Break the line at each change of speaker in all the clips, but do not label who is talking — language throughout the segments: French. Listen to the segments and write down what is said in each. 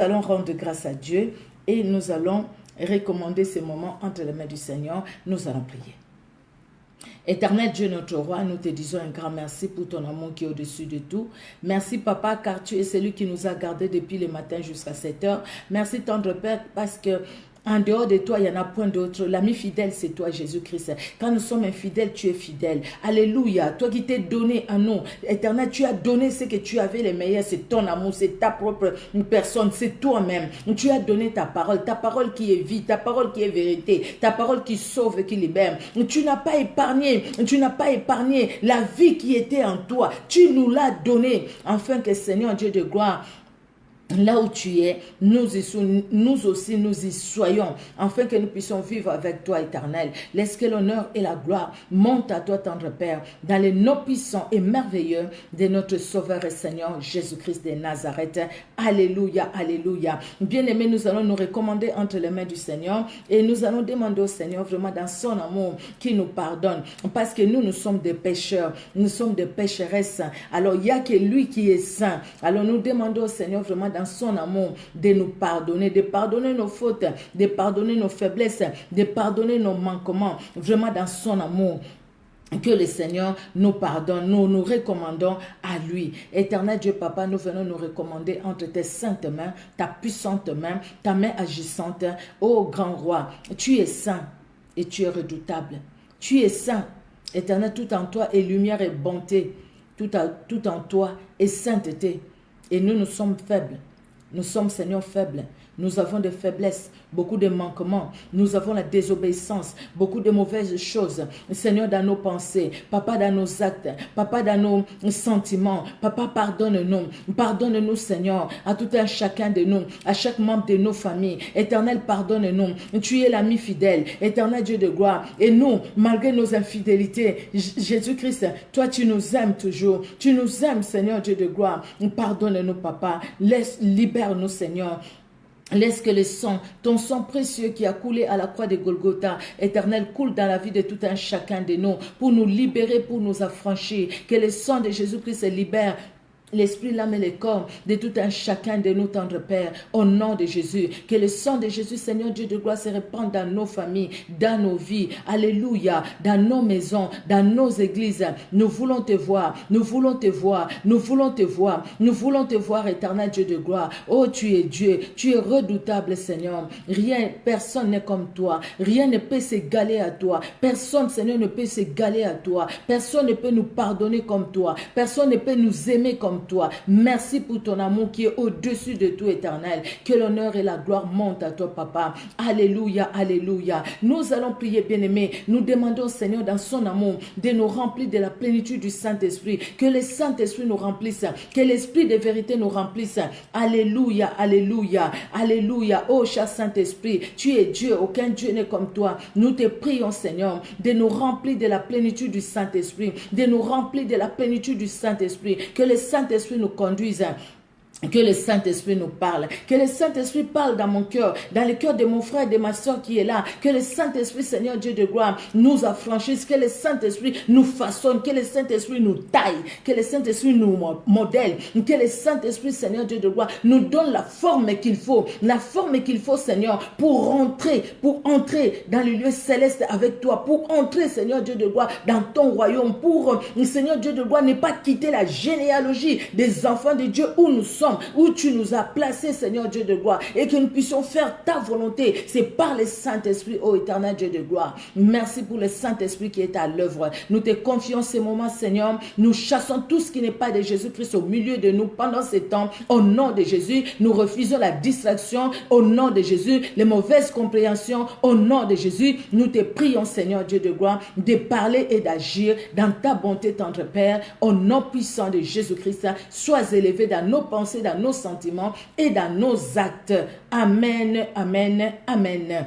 allons rendre grâce à Dieu et nous allons recommander ces moments entre les mains du Seigneur. Nous allons prier. Éternel Dieu, notre roi, nous te disons un grand merci pour ton amour qui est au-dessus de tout. Merci, Papa, car tu es celui qui nous a gardés depuis le matin jusqu'à 7 heures. Merci, tendre Père, parce que en dehors de toi, il n'y en a point d'autre. L'ami fidèle, c'est toi, Jésus-Christ. Quand nous sommes infidèles, tu es fidèle. Alléluia. Toi qui t'es donné à nous. Éternel, tu as donné ce que tu avais les meilleurs. C'est ton amour, c'est ta propre personne, c'est toi-même. Tu as donné ta parole qui est vie, ta parole qui est vérité, ta parole qui sauve et qui libère. Tu n'as pas épargné la vie qui était en toi. Tu nous l'as donnée, afin que Seigneur Dieu de gloire, là où tu es, nous aussi nous y soyons, afin que nous puissions vivre avec toi, éternel. Laisse que l'honneur et la gloire montent à toi, tendre Père, dans les noms puissants et merveilleux de notre Sauveur et Seigneur Jésus-Christ de Nazareth. Alléluia, alléluia. Bien-aimés, nous allons nous recommander entre les mains du Seigneur et nous allons demander au Seigneur vraiment dans son amour qu'il nous pardonne, parce que nous sommes des pécheurs, nous sommes des pécheresses. Alors il n'y a que lui qui est saint. Alors nous demandons au Seigneur vraiment dans son amour de nous pardonner, de pardonner nos fautes, de pardonner nos faiblesses, de pardonner nos manquements, vraiment dans son amour. Que le Seigneur nous pardonne, nous nous recommandons à lui. Éternel Dieu Papa, nous venons nous recommander entre tes saintes mains, ta puissante main, ta main agissante. Ô grand roi, tu es saint et tu es redoutable. Tu es saint, éternel, tout en toi est lumière et bonté, tout en toi est sainteté. Et nous sommes faibles. Nous sommes, Seigneur, faibles. Nous avons des faiblesses, beaucoup de manquements. Nous avons la désobéissance, beaucoup de mauvaises choses. Seigneur, dans nos pensées, Papa, dans nos actes, Papa, dans nos sentiments. Papa, pardonne-nous. Pardonne-nous, Seigneur, à tout un chacun de nous, à chaque membre de nos familles. Éternel, pardonne-nous. Tu es l'ami fidèle, éternel Dieu de gloire. Et nous, malgré nos infidélités, Jésus-Christ, toi, tu nous aimes toujours. Tu nous aimes, Seigneur Dieu de gloire. Pardonne-nous, Papa. Libère-nous, Seigneur. Laisse que le sang, ton sang précieux qui a coulé à la croix de Golgotha, éternel, coule dans la vie de tout un chacun de nous, pour nous libérer, pour nous affranchir. Que le sang de Jésus-Christ libère l'esprit, l'âme et le corps de tout un chacun de nous, tendre Père, au nom de Jésus. Que le sang de Jésus, Seigneur Dieu de gloire, se répande dans nos familles, dans nos vies. Alléluia. Dans nos maisons, dans nos églises. Nous voulons te voir. Nous voulons te voir. Nous voulons te voir. Nous voulons te voir, éternel Dieu de gloire. Oh, tu es Dieu. Tu es redoutable, Seigneur. Rien, personne n'est comme toi. Rien ne peut s'égaler à toi. Personne, Seigneur, ne peut s'égaler à toi. Personne ne peut nous pardonner comme toi. Personne ne peut nous aimer comme toi. Merci pour ton amour qui est au-dessus de tout, éternel. Que l'honneur et la gloire montent à toi, Papa. Alléluia, alléluia. Nous allons prier, bien-aimés. Nous demandons au Seigneur dans son amour de nous remplir de la plénitude du Saint-Esprit. Que le Saint-Esprit nous remplisse. Que l'Esprit de vérité nous remplisse. Alléluia, alléluia, alléluia. Oh, cher Saint-Esprit, tu es Dieu. Aucun Dieu n'est comme toi. Nous te prions, Seigneur, de nous remplir de la plénitude du Saint-Esprit. De nous remplir de la plénitude du Saint-Esprit. Que le Saint-Esprit nous conduise. Que le Saint-Esprit nous parle. Que le Saint-Esprit parle dans mon cœur, dans le cœur de mon frère et de ma soeur qui est là. Que le Saint-Esprit, Seigneur Dieu de gloire, nous affranchisse. Que le Saint-Esprit nous façonne. Que le Saint-Esprit nous taille. Que le Saint-Esprit nous modèle. Que le Saint-Esprit, Seigneur Dieu de gloire, nous donne la forme qu'il faut. La forme qu'il faut, Seigneur, pour entrer dans le lieu céleste avec toi. Pour entrer, Seigneur Dieu de gloire, dans ton royaume. Pour, Seigneur Dieu de gloire, ne pas quitter la généalogie des enfants de Dieu où nous sommes, où tu nous as placés, Seigneur Dieu de gloire, et que nous puissions faire ta volonté. C'est par le Saint-Esprit, ô éternel Dieu de gloire. Merci pour le Saint-Esprit qui est à l'œuvre. Nous te confions ces moments, Seigneur. Nous chassons tout ce qui n'est pas de Jésus-Christ au milieu de nous pendant ces temps. Au nom de Jésus, nous refusons la distraction. Au nom de Jésus, les mauvaises compréhensions. Au nom de Jésus, nous te prions, Seigneur Dieu de gloire, de parler et d'agir dans ta bonté, tendre Père. Au nom puissant de Jésus-Christ, sois élevé dans nos pensées, dans nos sentiments et dans nos actes. Amen, amen, amen.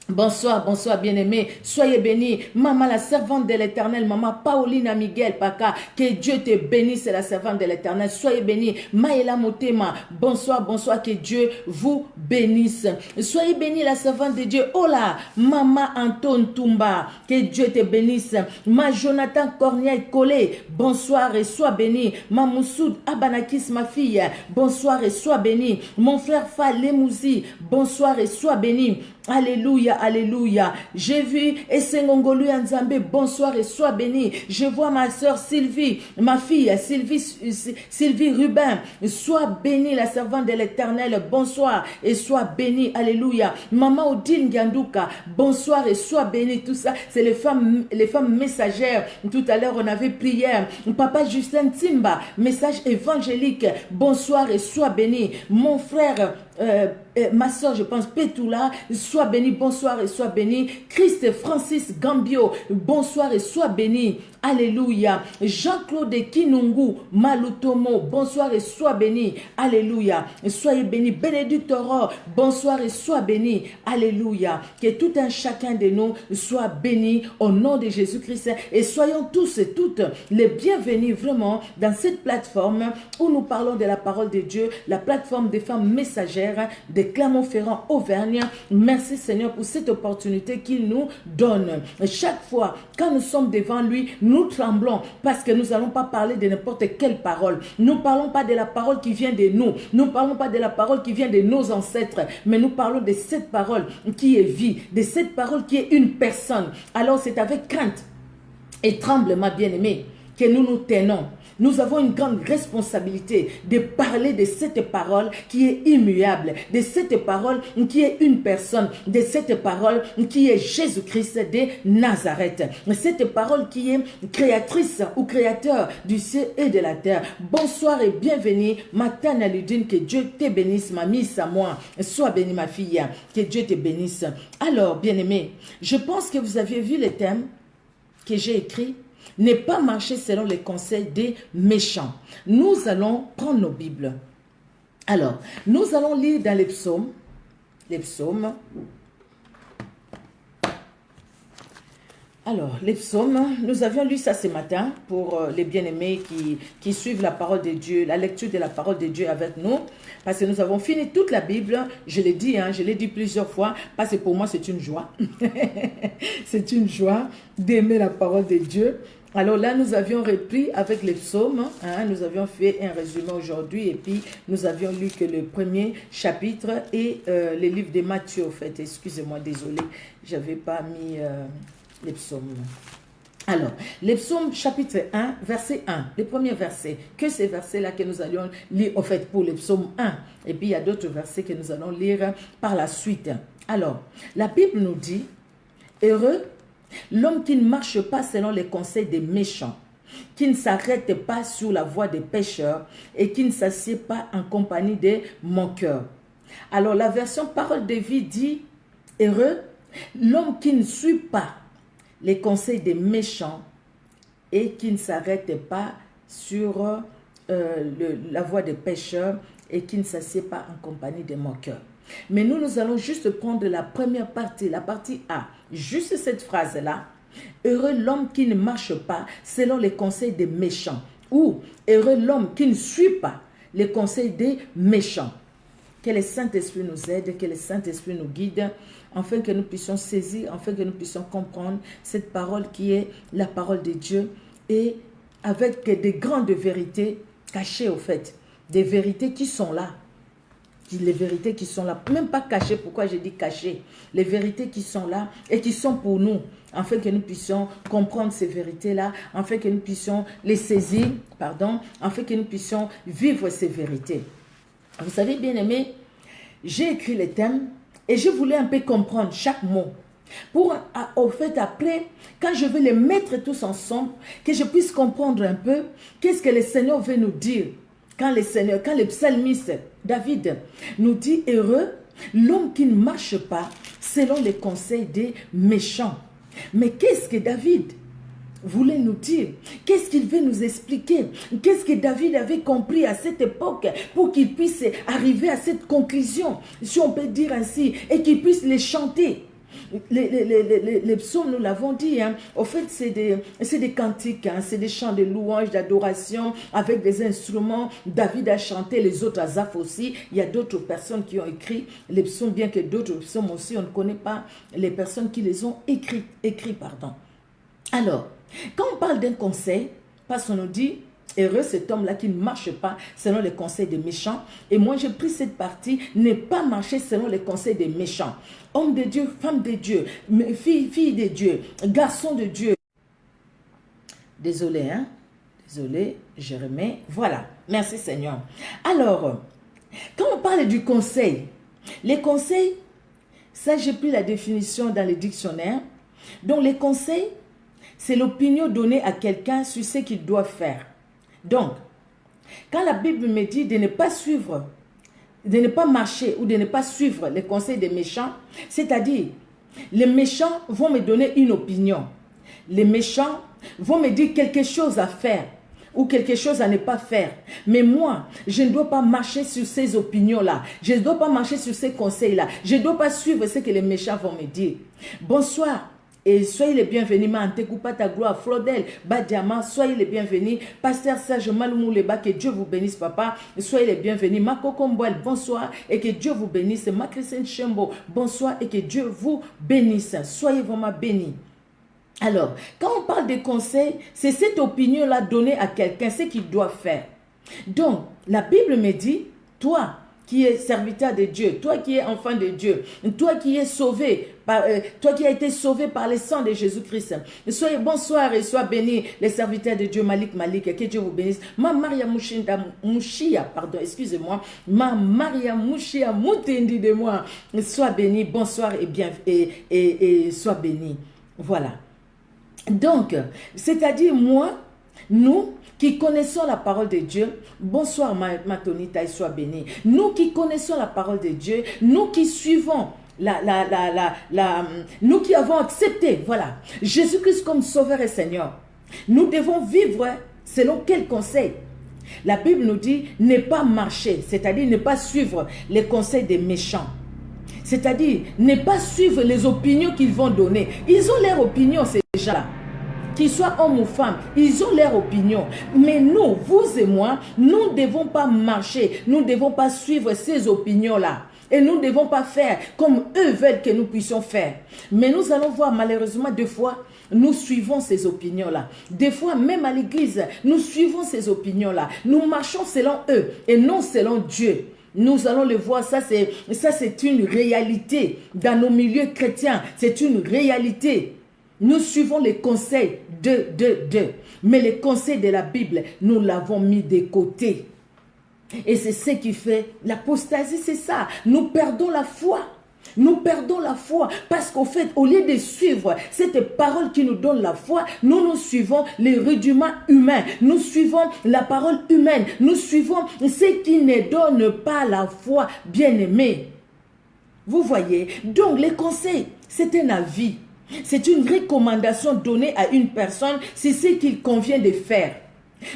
Bonsoir, bonsoir bien-aimés, soyez bénis. Maman la servante de l'Éternel, maman Paulina Miguel Paka, que Dieu te bénisse, la servante de l'Éternel, soyez bénis. Maëla Motema, bonsoir, bonsoir, que Dieu vous bénisse. Soyez bénis, la servante de Dieu. Hola, maman Anton Toumba, que Dieu te bénisse. Ma Jonathan Cornier Collé, bonsoir et sois béni. Ma Moussoud Abanakis, ma fille, bonsoir et sois béni. Mon frère Fa Lemouzi, bonsoir et sois béni. Alléluia, alléluia. J'ai vu Essengongolu Nzambe, bonsoir et sois béni. Je vois ma soeur Sylvie, ma fille Sylvie Rubin, sois bénie, la servante de l'Éternel, bonsoir et sois bénie, alléluia. Maman Odile Nganduka, bonsoir et sois bénie. Tout ça, c'est les femmes messagères. Tout à l'heure, on avait prière. Papa Justin Timba, message évangélique, bonsoir et sois béni. Mon frère, ma soeur, je pense, Pétoula, sois béni, bonsoir et sois béni. Christ Francis Gambio, bonsoir et sois béni. Alléluia. Jean-Claude Kinungu Malutomo, bonsoir et sois béni. Alléluia. Soyez béni. Bénédicte Aurore, bonsoir et sois béni. Alléluia. Que tout un chacun de nous soit béni au nom de Jésus-Christ. Et soyons tous et toutes les bienvenus vraiment dans cette plateforme où nous parlons de la parole de Dieu, la plateforme des femmes messagères de Clermont-Ferrand, Auvergne. Merci Seigneur pour cette opportunité qu'il nous donne. Chaque fois, quand nous sommes devant lui, nous tremblons parce que nous n'allons pas parler de n'importe quelle parole. Nous ne parlons pas de la parole qui vient de nous. Nous ne parlons pas de la parole qui vient de nos ancêtres, mais nous parlons de cette parole qui est vie, de cette parole qui est une personne. Alors c'est avec crainte et tremblement, bien-aimé, que nous nous tenons. Nous avons une grande responsabilité de parler de cette parole qui est immuable, de cette parole qui est une personne, de cette parole qui est Jésus-Christ de Nazareth. Cette parole qui est créatrice ou créateur du ciel et de la terre. Bonsoir et bienvenue, Matana Ludine, que Dieu te bénisse, ma mise à moi. Sois bénie, ma fille, que Dieu te bénisse. Alors, bien-aimés, je pense que vous aviez vu le thème que j'ai écrit. Ne pas marcher selon les conseils des méchants. Nous allons prendre nos Bibles. Alors, nous allons lire dans les psaumes. Les psaumes. Alors, les psaumes, nous avions lu ça ce matin pour les bien-aimés qui suivent la parole de Dieu, la lecture de la parole de Dieu avec nous. Parce que nous avons fini toute la Bible. Je l'ai dit plusieurs fois, parce que pour moi c'est une joie. C'est une joie d'aimer la parole de Dieu. Alors là, nous avions repris avec les psaumes, nous avions fait un résumé aujourd'hui et puis nous avions lu que le premier chapitre et les livres de Matthieu, en fait. Excusez-moi, désolé, je n'avais pas mis les psaumes. Alors, les psaumes chapitre 1, verset 1, les premiers versets, que ces versets-là que nous allions lire, en fait, pour les psaumes 1. Et puis il y a d'autres versets que nous allons lire par la suite. Alors, la Bible nous dit, heureux l'homme qui ne marche pas selon les conseils des méchants, qui ne s'arrête pas sur la voie des pécheurs et qui ne s'assied pas en compagnie des moqueurs. Alors la version parole de vie dit, heureux l'homme qui ne suit pas les conseils des méchants et qui ne s'arrête pas sur la voie des pécheurs et qui ne s'assied pas en compagnie des moqueurs. Mais nous allons juste prendre la première partie, la partie A. Juste cette phrase-là. Heureux l'homme qui ne marche pas selon les conseils des méchants. Ou heureux l'homme qui ne suit pas les conseils des méchants. Que le Saint-Esprit nous aide, que le Saint-Esprit nous guide, afin que nous puissions saisir, afin que nous puissions comprendre cette parole qui est la parole de Dieu et avec des grandes vérités cachées au fait. Des vérités qui sont là. Les vérités qui sont là, même pas cachées, pourquoi j'ai dit cachées, les vérités qui sont là et qui sont pour nous, afin que nous puissions comprendre ces vérités-là, afin que nous puissions les saisir, afin que nous puissions vivre ces vérités. Vous savez, bien aimé, j'ai écrit les thèmes et je voulais un peu comprendre chaque mot. Pour, au fait, après, quand je vais les mettre tous ensemble, que je puisse comprendre un peu qu'est-ce que le Seigneur veut nous dire. Quand le psalmiste David nous dit heureux, l'homme qui ne marche pas selon les conseils des méchants. Mais qu'est-ce que David voulait nous dire? Qu'est-ce qu'il veut nous expliquer? Qu'est-ce que David avait compris à cette époque pour qu'il puisse arriver à cette conclusion, si on peut dire ainsi, et qu'il puisse les chanter? Les psaumes, nous l'avons dit, hein, au fait, c'est des cantiques, hein, c'est des chants de louange, d'adoration, avec des instruments. David a chanté, les autres, Asaph aussi. Il y a d'autres personnes qui ont écrit les psaumes, bien que d'autres psaumes aussi, on ne connaît pas les personnes qui les ont écrits. Alors, quand on parle d'un conseil, parce qu'on nous dit, heureux cet homme-là qui ne marche pas selon les conseils des méchants. Et moi, j'ai pris cette partie, ne pas marcher selon les conseils des méchants. Homme de Dieu, femme de Dieu, fille de Dieu, garçon de Dieu. Désolé, hein? Désolé, je remets. Voilà, merci Seigneur. Alors, quand on parle du conseil, les conseils, ça j'ai pris la définition dans les dictionnaires. Donc les conseils, c'est l'opinion donnée à quelqu'un sur ce qu'il doit faire. Donc, quand la Bible me dit de ne pas suivre, de ne pas marcher ou de ne pas suivre les conseils des méchants, c'est-à-dire, les méchants vont me donner une opinion. Les méchants vont me dire quelque chose à faire ou quelque chose à ne pas faire. Mais moi, je ne dois pas marcher sur ces opinions-là. Je ne dois pas marcher sur ces conseils-là. Je ne dois pas suivre ce que les méchants vont me dire. Bonsoir. Et soyez les bienvenus, ta gloire, Flodel, Badiama, soyez les bienvenus, Pasteur Serge Maloumou-Leba, que Dieu vous bénisse, papa, soyez les bienvenus, Makokomboel, bonsoir, et que Dieu vous bénisse, Machrysène Chembo, bonsoir, et que Dieu vous bénisse, soyez vraiment bénis. Alors, quand on parle des conseils, c'est cette opinion-là donnée à quelqu'un, ce qu'il doit faire. Donc, la Bible me dit, toi, qui es serviteur de Dieu, toi qui es enfant de Dieu, toi qui es sauvé, toi qui as été sauvé par le sang de Jésus-Christ. Soyez bonsoir et sois bénis, les serviteurs de Dieu, Malik, que Dieu vous bénisse. Ma Maria Mouchia, pardon, excusez-moi, ma Maria Mouchia, Moutendi de moi, sois béni, bonsoir et bien, et sois béni. Voilà. Donc, c'est-à-dire moi, nous qui connaissons la parole de Dieu, bonsoir ma Tonita et sois béni. Nous qui connaissons la parole de Dieu, nous qui suivons nous qui avons accepté, voilà, Jésus-Christ comme Sauveur et Seigneur, nous devons vivre selon quel conseil? La Bible nous dit ne pas marcher, c'est-à-dire ne pas suivre les conseils des méchants. C'est-à-dire ne pas suivre les opinions qu'ils vont donner. Ils ont leur opinion, ces gens-là. Qu'ils soient hommes ou femmes, ils ont leur opinion. Mais nous, vous et moi, nous ne devons pas marcher, nous ne devons pas suivre ces opinions-là. Et nous ne devons pas faire comme eux veulent que nous puissions faire. Mais nous allons voir malheureusement des fois, nous suivons ces opinions-là. Des fois, même à l'église, nous suivons ces opinions-là. Nous marchons selon eux et non selon Dieu. Nous allons le voir, ça c'est une réalité dans nos milieux chrétiens. C'est une réalité. Nous suivons les conseils de. Mais les conseils de la Bible, nous l'avons mis de côté. Et c'est ce qui fait l'apostasie, c'est ça. Nous perdons la foi. Nous perdons la foi parce qu'au fait, au lieu de suivre cette parole qui nous donne la foi, nous suivons les rudiments humains. Nous suivons la parole humaine. Nous suivons ce qui ne donne pas la foi, bien-aimé. Vous voyez? Donc les conseils, c'est un avis. C'est une recommandation donnée à une personne, c'est ce qu'il convient de faire.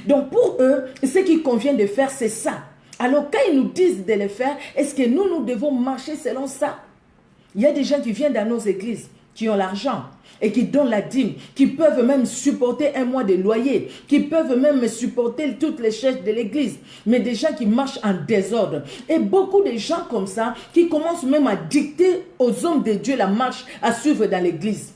Donc pour eux, ce qu'il convient de faire, c'est ça. Alors quand ils nous disent de le faire, est-ce que nous devons marcher selon ça? Il y a des gens qui viennent dans nos églises, qui ont l'argent et qui donnent la dîme, qui peuvent même supporter un mois de loyer, qui peuvent même supporter toutes les charges de l'église, mais des gens qui marchent en désordre. Et beaucoup de gens comme ça, qui commencent même à dicter aux hommes de Dieu la marche à suivre dans l'église.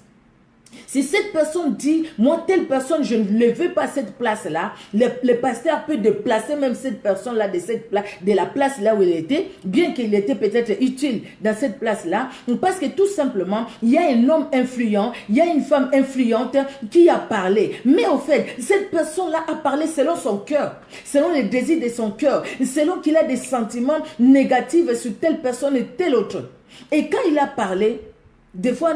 Si cette personne dit, moi telle personne, je ne le veux pas cette place-là, le pasteur peut déplacer même cette personne-là de la place là où il était, bien qu'il était peut-être utile dans cette place-là, parce que tout simplement, il y a un homme influent, il y a une femme influente qui a parlé. Mais au fait, cette personne-là a parlé selon son cœur, selon les désirs de son cœur, selon qu'il a des sentiments négatifs sur telle personne et telle autre. Et quand il a parlé, des fois,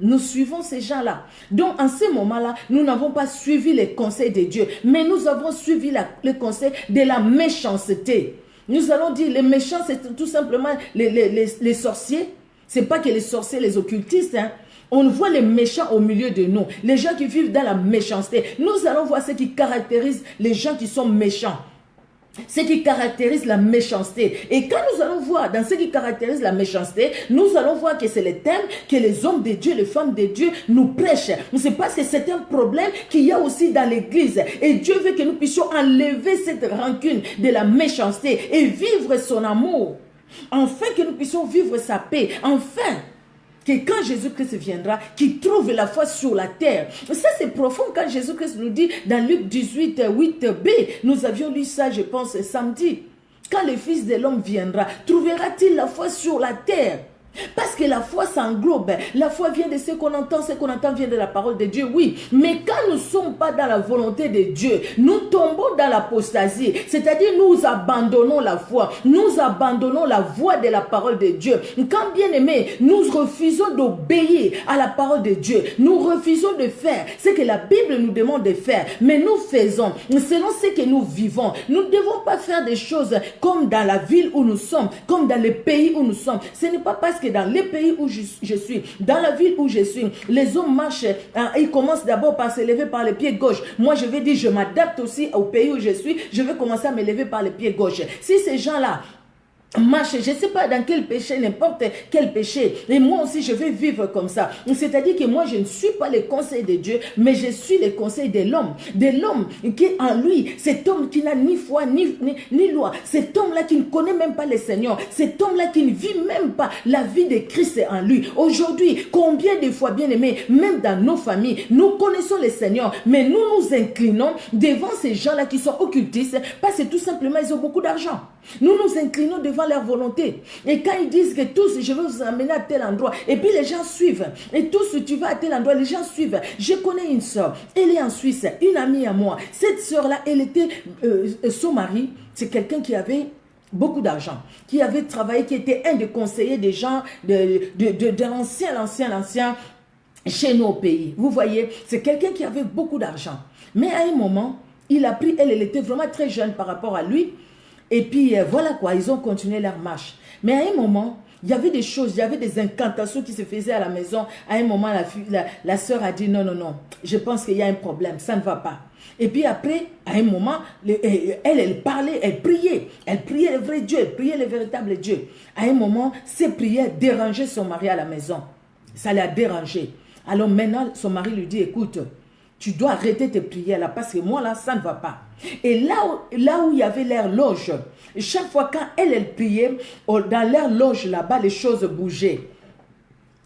nous suivons ces gens-là. Donc, en ce moment-là, nous n'avons pas suivi les conseils de Dieu, mais nous avons suivi les conseils de la méchanceté. Nous allons dire, les méchants, c'est tout simplement les sorciers. Ce n'est pas que les sorciers, les occultistes, hein. On voit les méchants au milieu de nous, les gens qui vivent dans la méchanceté. Nous allons voir ce qui caractérise les gens qui sont méchants. ce qui caractérise la méchanceté. Et quand nous allons voir dans ce qui caractérise la méchanceté, nous allons voir que c'est le thème que les hommes de Dieu, les femmes de Dieu nous prêchent. C'est parce que c'est un problème qu'il y a aussi dans l'église. Et Dieu veut que nous puissions enlever cette rancune de la méchanceté et vivre son amour. Enfin que nous puissions vivre sa paix. Enfin que quand Jésus-Christ viendra, qu'il trouve la foi sur la terre. Ça, c'est profond quand Jésus-Christ nous dit dans Luc 18, 8b. Nous avions lu ça, je pense, samedi. Quand le Fils de l'homme viendra, trouvera-t-il la foi sur la terre? Parce que la foi s'englobe. La foi vient de ce qu'on entend vient de la parole de Dieu, oui. Mais quand nous ne sommes pas dans la volonté de Dieu, nous tombons dans l'apostasie. C'est-à-dire nous abandonnons la foi. Nous abandonnons la voie de la parole de Dieu. Quand bien aimé, nous refusons d'obéir à la parole de Dieu. Nous refusons de faire ce que la Bible nous demande de faire. Mais nous faisons selon ce que nous vivons. Nous ne devons pas faire des choses comme dans la ville où nous sommes, comme dans le pays où nous sommes. Ce n'est pas parce que dans les pays où je suis, dans la ville où je suis, les hommes marchent, ils commencent d'abord par se lever par le pied gauche. Moi, je vais dire, je m'adapte aussi au pays où je suis, je vais commencer à me lever par le pied gauche. Si ces gens-là marche, je ne sais pas dans quel péché, n'importe quel péché. Et moi aussi, je vais vivre comme ça. C'est-à-dire que moi, je ne suis pas les conseils de Dieu, mais je suis les conseils de l'homme. De l'homme qui est en lui. Cet homme qui n'a ni foi, ni loi. Cet homme-là qui ne connaît même pas le Seigneur. Cet homme-là qui ne vit même pas la vie de Christ en lui. Aujourd'hui, combien de fois, bien aimés, même dans nos familles, nous connaissons le Seigneur, mais nous nous inclinons devant ces gens-là qui sont occultistes parce que tout simplement, ils ont beaucoup d'argent. Nous nous inclinons devant leur volonté. Et quand ils disent que tous, je vais vous amener à tel endroit, et puis les gens suivent. Et tous, tu vas à tel endroit, les gens suivent. Je connais une soeur, elle est en Suisse, une amie à moi. Cette soeur-là, elle était, son mari, c'est quelqu'un qui avait beaucoup d'argent, qui avait travaillé, qui était un des conseillers des gens, de l'ancien, chez nous au pays. Vous voyez, c'est quelqu'un qui avait beaucoup d'argent. Mais à un moment, il a pris, elle était vraiment très jeune par rapport à lui. Et puis, voilà quoi, ils ont continué leur marche. Mais à un moment, il y avait des choses, il y avait des incantations qui se faisaient à la maison. À un moment, la sœur a dit, non, je pense qu'il y a un problème, ça ne va pas. Et puis après, à un moment, elle parlait, elle priait le vrai Dieu, elle priait le véritable Dieu. À un moment, ses prières dérangeaient son mari à la maison. Ça l'a dérangé. Alors maintenant, son mari lui dit, écoute, tu dois arrêter tes prières là, parce que moi là, ça ne va pas. Et là où il y avait leur loge, chaque fois quand elle priait, dans leur loge là-bas, les choses bougeaient.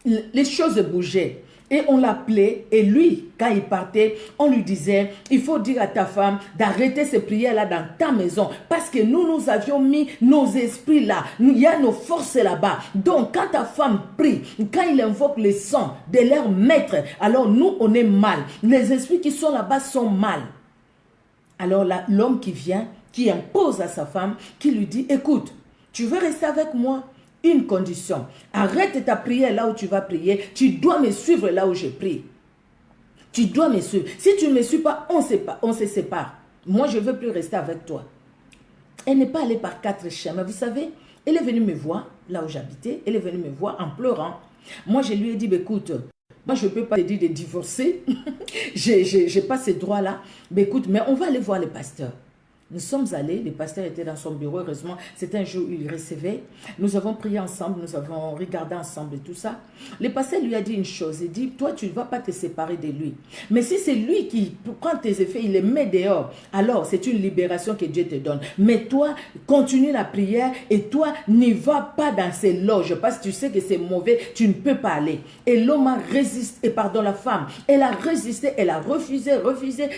Les choses bougeaient. Et on l'appelait, et lui, quand il partait, on lui disait, il faut dire à ta femme d'arrêter ces prières-là dans ta maison, parce que nous avions mis nos esprits là, il y a nos forces là-bas. Donc, quand ta femme prie, quand il invoque le sang de leur maître, alors nous, on est mal. Les esprits qui sont là-bas sont mal. Alors l'homme qui vient, qui impose à sa femme, qui lui dit, écoute, tu veux rester avec moi? Une condition, arrête ta prière là où tu vas prier, tu dois me suivre là où je prie. Tu dois me suivre. Si tu ne me suis pas, on se sépare. Moi, je ne veux plus rester avec toi. Elle n'est pas allée par 4 chemins. Vous savez, elle est venue me voir, là où j'habitais, elle est venue me voir en pleurant. Moi, je lui ai dit, écoute, moi, je ne peux pas te dire de divorcer. Je n'ai pas ces droits-là. Mais écoute, mais on va aller voir le pasteur. Nous sommes allés, le pasteur était dans son bureau, heureusement, c'était un jour où il recevait. Nous avons prié ensemble, nous avons regardé ensemble et tout ça. Le pasteur lui a dit une chose, il dit, toi tu ne vas pas te séparer de lui. Mais si c'est lui qui prend tes effets, il les met dehors, alors c'est une libération que Dieu te donne. Mais toi, continue la prière et toi, n'y vas pas dans ces loges parce que tu sais que c'est mauvais, tu ne peux pas aller. Et l'homme a résisté, la femme, elle a résisté, elle a refusé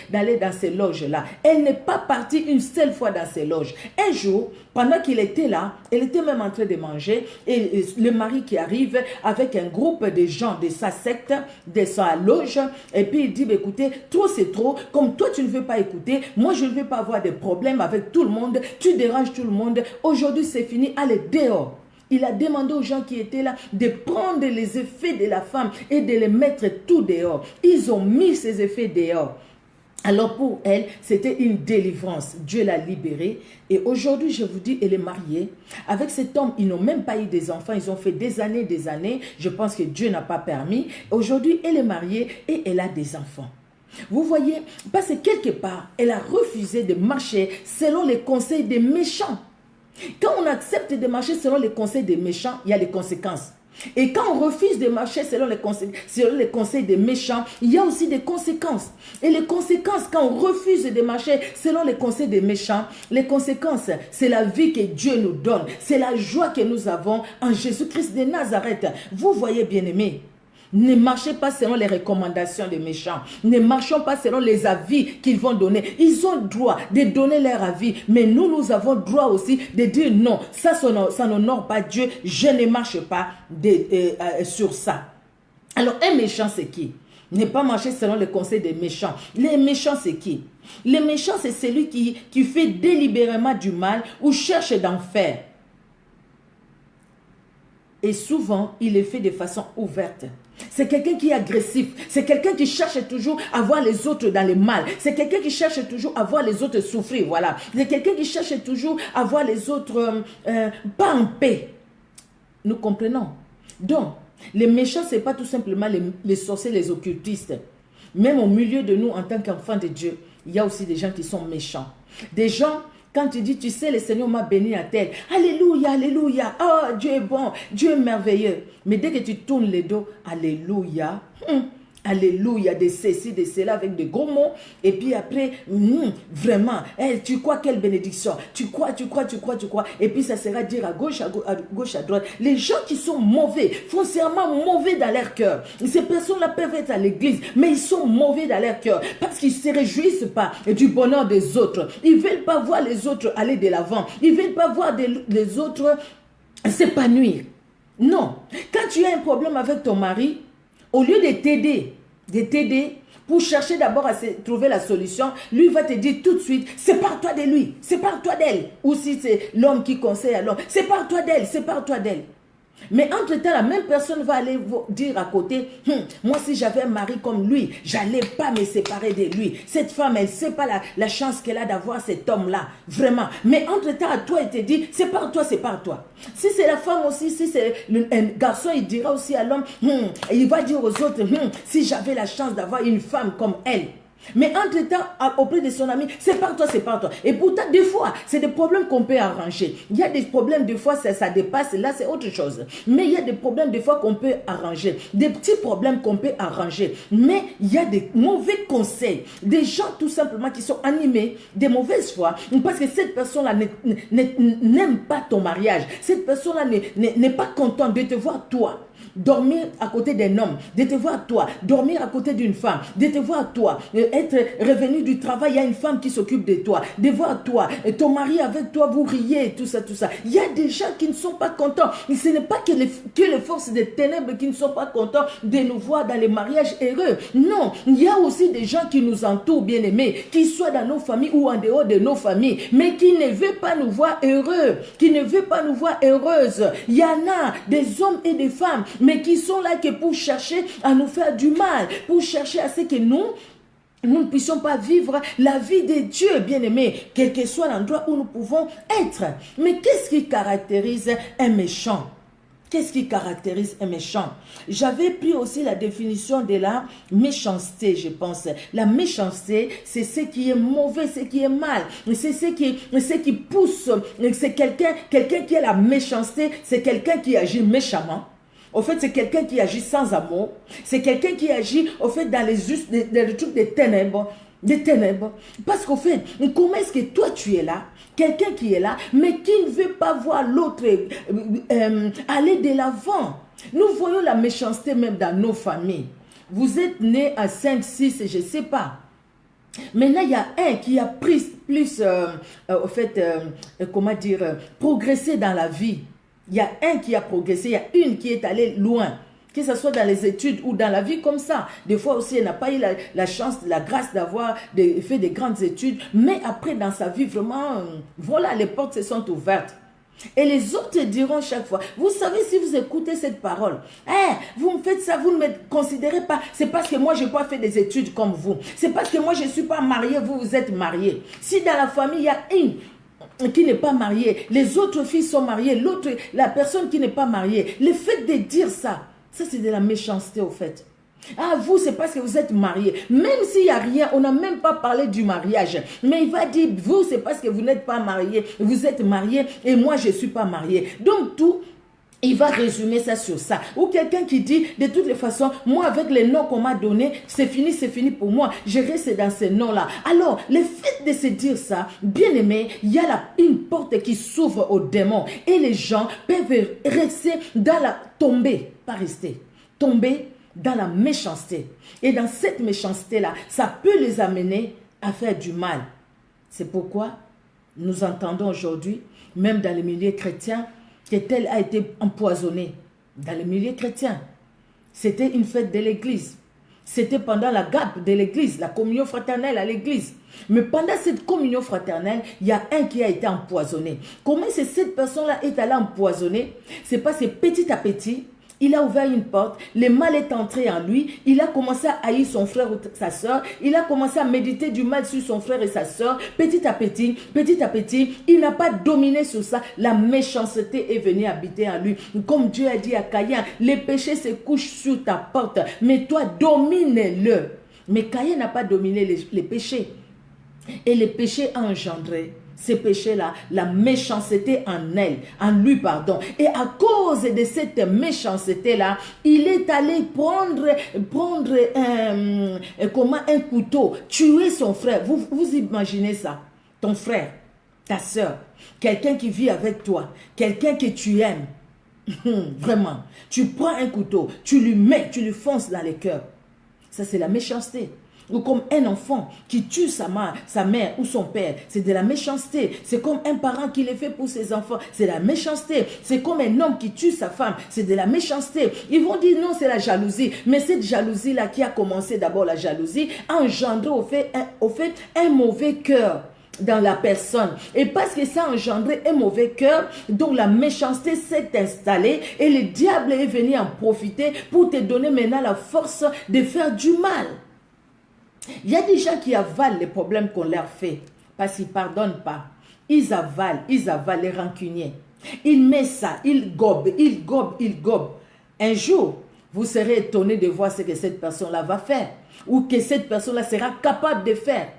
d'aller dans ces loges-là. Elle n'est pas partie une seule fois dans ces loges. Un jour, pendant qu'il était là, elle était même en train de manger et le mari qui arrive avec un groupe de gens de sa secte, de sa loge, et puis il dit, écoutez, trop c'est trop, comme toi tu ne veux pas écouter, moi je ne veux pas avoir de problème avec tout le monde, tu déranges tout le monde, aujourd'hui c'est fini, allez dehors. Il a demandé aux gens qui étaient là de prendre les effets de la femme et de les mettre tout dehors. Ils ont mis ces effets dehors. Alors pour elle, c'était une délivrance. Dieu l'a libérée. Et aujourd'hui, je vous dis, elle est mariée. Avec cet homme, ils n'ont même pas eu des enfants. Ils ont fait des années. Je pense que Dieu n'a pas permis. Aujourd'hui, elle est mariée et elle a des enfants. Vous voyez, parce que quelque part, elle a refusé de marcher selon les conseils des méchants. Quand on accepte de marcher selon les conseils des méchants, il y a les conséquences. Et quand on refuse de marcher selon les conseils des méchants, il y a aussi des conséquences. Et les conséquences, quand on refuse de marcher selon les conseils des méchants, les conséquences, c'est la vie que Dieu nous donne. C'est la joie que nous avons en Jésus-Christ de Nazareth. Vous voyez, bien-aimés, ne marchez pas selon les recommandations des méchants. Ne marchons pas selon les avis qu'ils vont donner. Ils ont droit de donner leur avis. Mais nous avons droit aussi de dire non. Ça n'honore pas Dieu. Je ne marche pas sur ça. Alors, un méchant, c'est qui? Ne pas marcher selon les conseils des méchants. Les méchants, c'est qui? Les méchants, c'est celui qui fait délibérément du mal ou cherche d'en faire. Et souvent, il le fait de façon ouverte. C'est quelqu'un qui est agressif. C'est quelqu'un qui cherche toujours à voir les autres dans le mal. C'est quelqu'un qui cherche toujours à voir les autres souffrir. Voilà. C'est quelqu'un qui cherche toujours à voir les autres pas en paix. Nous comprenons. Donc, les méchants, ce n'est pas tout simplement les sorciers, les occultistes. Même au milieu de nous, en tant qu'enfants de Dieu, il y a aussi des gens qui sont méchants. Des gens... Quand tu dis, tu sais, le Seigneur m'a béni à tel. Alléluia, alléluia. Oh, Dieu est bon, Dieu est merveilleux. Mais dès que tu tournes les dos, alléluia. Alléluia, de ceci, de cela, avec de gros mots. Et puis après, vraiment, tu crois quelle bénédiction. Tu crois. Et puis ça sera dire à gauche, à droite. Les gens qui sont mauvais, foncièrement mauvais dans leur cœur. Ces personnes-là peuvent être à l'église, mais ils sont mauvais dans leur cœur. Parce qu'ils ne se réjouissent pas du bonheur des autres. Ils ne veulent pas voir les autres aller de l'avant. Ils ne veulent pas voir les autres s'épanouir. Non. Quand tu as un problème avec ton mari, au lieu de t'aider pour chercher d'abord à trouver la solution, lui va te dire tout de suite, sépare-toi de lui, sépare-toi d'elle. Ou si c'est l'homme qui conseille à l'homme, sépare-toi d'elle, sépare-toi d'elle. Mais entre-temps, la même personne va aller dire à côté, moi si j'avais un mari comme lui, j'allais pas me séparer de lui. Cette femme, elle ne sait pas la chance qu'elle a d'avoir cet homme-là, vraiment. Mais entre-temps, à toi, elle te dit, sépare-toi, sépare-toi. Si c'est la femme aussi, si c'est un garçon, il dira aussi à l'homme, il va dire aux autres, si j'avais la chance d'avoir une femme comme elle. Mais entre-temps, auprès de son ami, sépare-toi. Et pourtant, des fois, c'est des problèmes qu'on peut arranger. Il y a des problèmes, des fois, ça dépasse. Là, c'est autre chose. Mais il y a des problèmes, des fois, qu'on peut arranger. Des petits problèmes qu'on peut arranger. Mais il y a des mauvais conseils. Des gens, tout simplement, qui sont animés de mauvaise foi. Parce que cette personne-là n'aime pas ton mariage. Cette personne-là n'est pas contente de te voir, toi, dormir à côté d'un homme, de te voir toi, dormir à côté d'une femme, de te voir toi, être revenu du travail, il y a une femme qui s'occupe de toi, de voir toi, ton mari avec toi, vous riez, tout ça. Il y a des gens qui ne sont pas contents. Et ce n'est pas que les forces des ténèbres qui ne sont pas contents de nous voir dans les mariages heureux. Non, il y a aussi des gens qui nous entourent, bien-aimés, qui soient dans nos familles ou en dehors de nos familles, mais qui ne veulent pas nous voir heureux, qui ne veulent pas nous voir heureuses. Il y en a des hommes et des femmes, mais qui sont là que pour chercher à nous faire du mal, pour chercher à ce que nous ne puissions pas vivre la vie de Dieu, bien-aimé, quel que soit l'endroit où nous pouvons être. Mais qu'est-ce qui caractérise un méchant? Qu'est-ce qui caractérise un méchant? J'avais pris aussi la définition de la méchanceté, je pense. La méchanceté, c'est ce qui est mauvais, ce qui est mal. C'est ce qui pousse. C'est quelqu'un qui a la méchanceté, c'est quelqu'un qui agit méchamment. Au fait, c'est quelqu'un qui agit sans amour. C'est quelqu'un qui agit, au fait, dans le truc des ténèbres. Parce qu'au fait, comment est-ce que toi tu es là, quelqu'un qui est là, mais qui ne veut pas voir l'autre aller de l'avant. Nous voyons la méchanceté même dans nos familles. Vous êtes né à 5, 6, je ne sais pas. Maintenant, il y a un qui a plus progressé dans la vie. Il y a un qui a progressé, il y a une qui est allée loin. Que ce soit dans les études ou dans la vie comme ça. Des fois aussi, elle n'a pas eu la chance, la grâce d'avoir fait des grandes études. Mais après, dans sa vie, vraiment, voilà, les portes se sont ouvertes. Et les autres diront chaque fois, vous savez, si vous écoutez cette parole, vous me faites ça, vous ne me considérez pas. C'est parce que moi, je n'ai pas fait des études comme vous. C'est parce que moi, je ne suis pas mariée, vous êtes mariés. Si dans la famille, il y a une qui n'est pas mariée, les autres filles sont mariées, la personne qui n'est pas mariée, le fait de dire ça, c'est de la méchanceté au fait. Ah, vous, c'est parce que vous êtes mariés. Même s'il n'y a rien, on n'a même pas parlé du mariage. Mais il va dire, vous, c'est parce que vous n'êtes pas mariés. Vous êtes mariés et moi, je ne suis pas marié. Donc, tout... il va résumer ça sur ça. Ou quelqu'un qui dit, de toutes les façons, moi avec les noms qu'on m'a donnés, c'est fini pour moi. Je reste dans ces noms-là. Alors, le fait de se dire ça, bien aimé, il y a une porte qui s'ouvre aux démons. Et les gens peuvent rester dans la... tomber, pas rester, tomber dans la méchanceté. Et dans cette méchanceté-là, ça peut les amener à faire du mal. C'est pourquoi nous entendons aujourd'hui, même dans les milieux chrétiens, que tel a été empoisonné dans le milieu chrétien. C'était une fête de l'église. C'était pendant la gape de l'église, la communion fraternelle à l'église. Mais pendant cette communion fraternelle, il y a un qui a été empoisonné. Comment cette personne-là est allée empoisonner? C'est parce que petit à petit, il a ouvert une porte, le mal est entré en lui, il a commencé à haïr son frère ou sa soeur, il a commencé à méditer du mal sur son frère et sa soeur, petit à petit, il n'a pas dominé sur ça, la méchanceté est venue habiter en lui. Comme Dieu a dit à Caïn, les péchés se couchent sur ta porte, mais toi domine-le. Mais Caïn n'a pas dominé les péchés, et les péchés ont engendré ces péchés-là, la méchanceté en lui, pardon. Et à cause de cette méchanceté-là, il est allé prendre un couteau, tuer son frère. Vous imaginez ça? Ton frère, ta soeur, quelqu'un qui vit avec toi, quelqu'un que tu aimes. Vraiment. Tu prends un couteau, tu lui fonces dans le cœur. Ça, c'est la méchanceté. Ou comme un enfant qui tue sa mère ou son père, c'est de la méchanceté. C'est comme un parent qui le fait pour ses enfants, c'est de la méchanceté. C'est comme un homme qui tue sa femme, c'est de la méchanceté. Ils vont dire non, c'est la jalousie. Mais cette jalousie-là qui a commencé d'abord la jalousie, a engendré au fait un mauvais cœur dans la personne. Et parce que ça a engendré un mauvais cœur, donc la méchanceté s'est installée et le diable est venu en profiter pour te donner maintenant la force de faire du mal. Il y a des gens qui avalent les problèmes qu'on leur fait parce qu'ils ne pardonnent pas. Ils avalent les rancuniers. Ils mettent ça, ils gobent. Un jour, vous serez étonné de voir ce que cette personne-là va faire ou que cette personne-là sera capable de faire.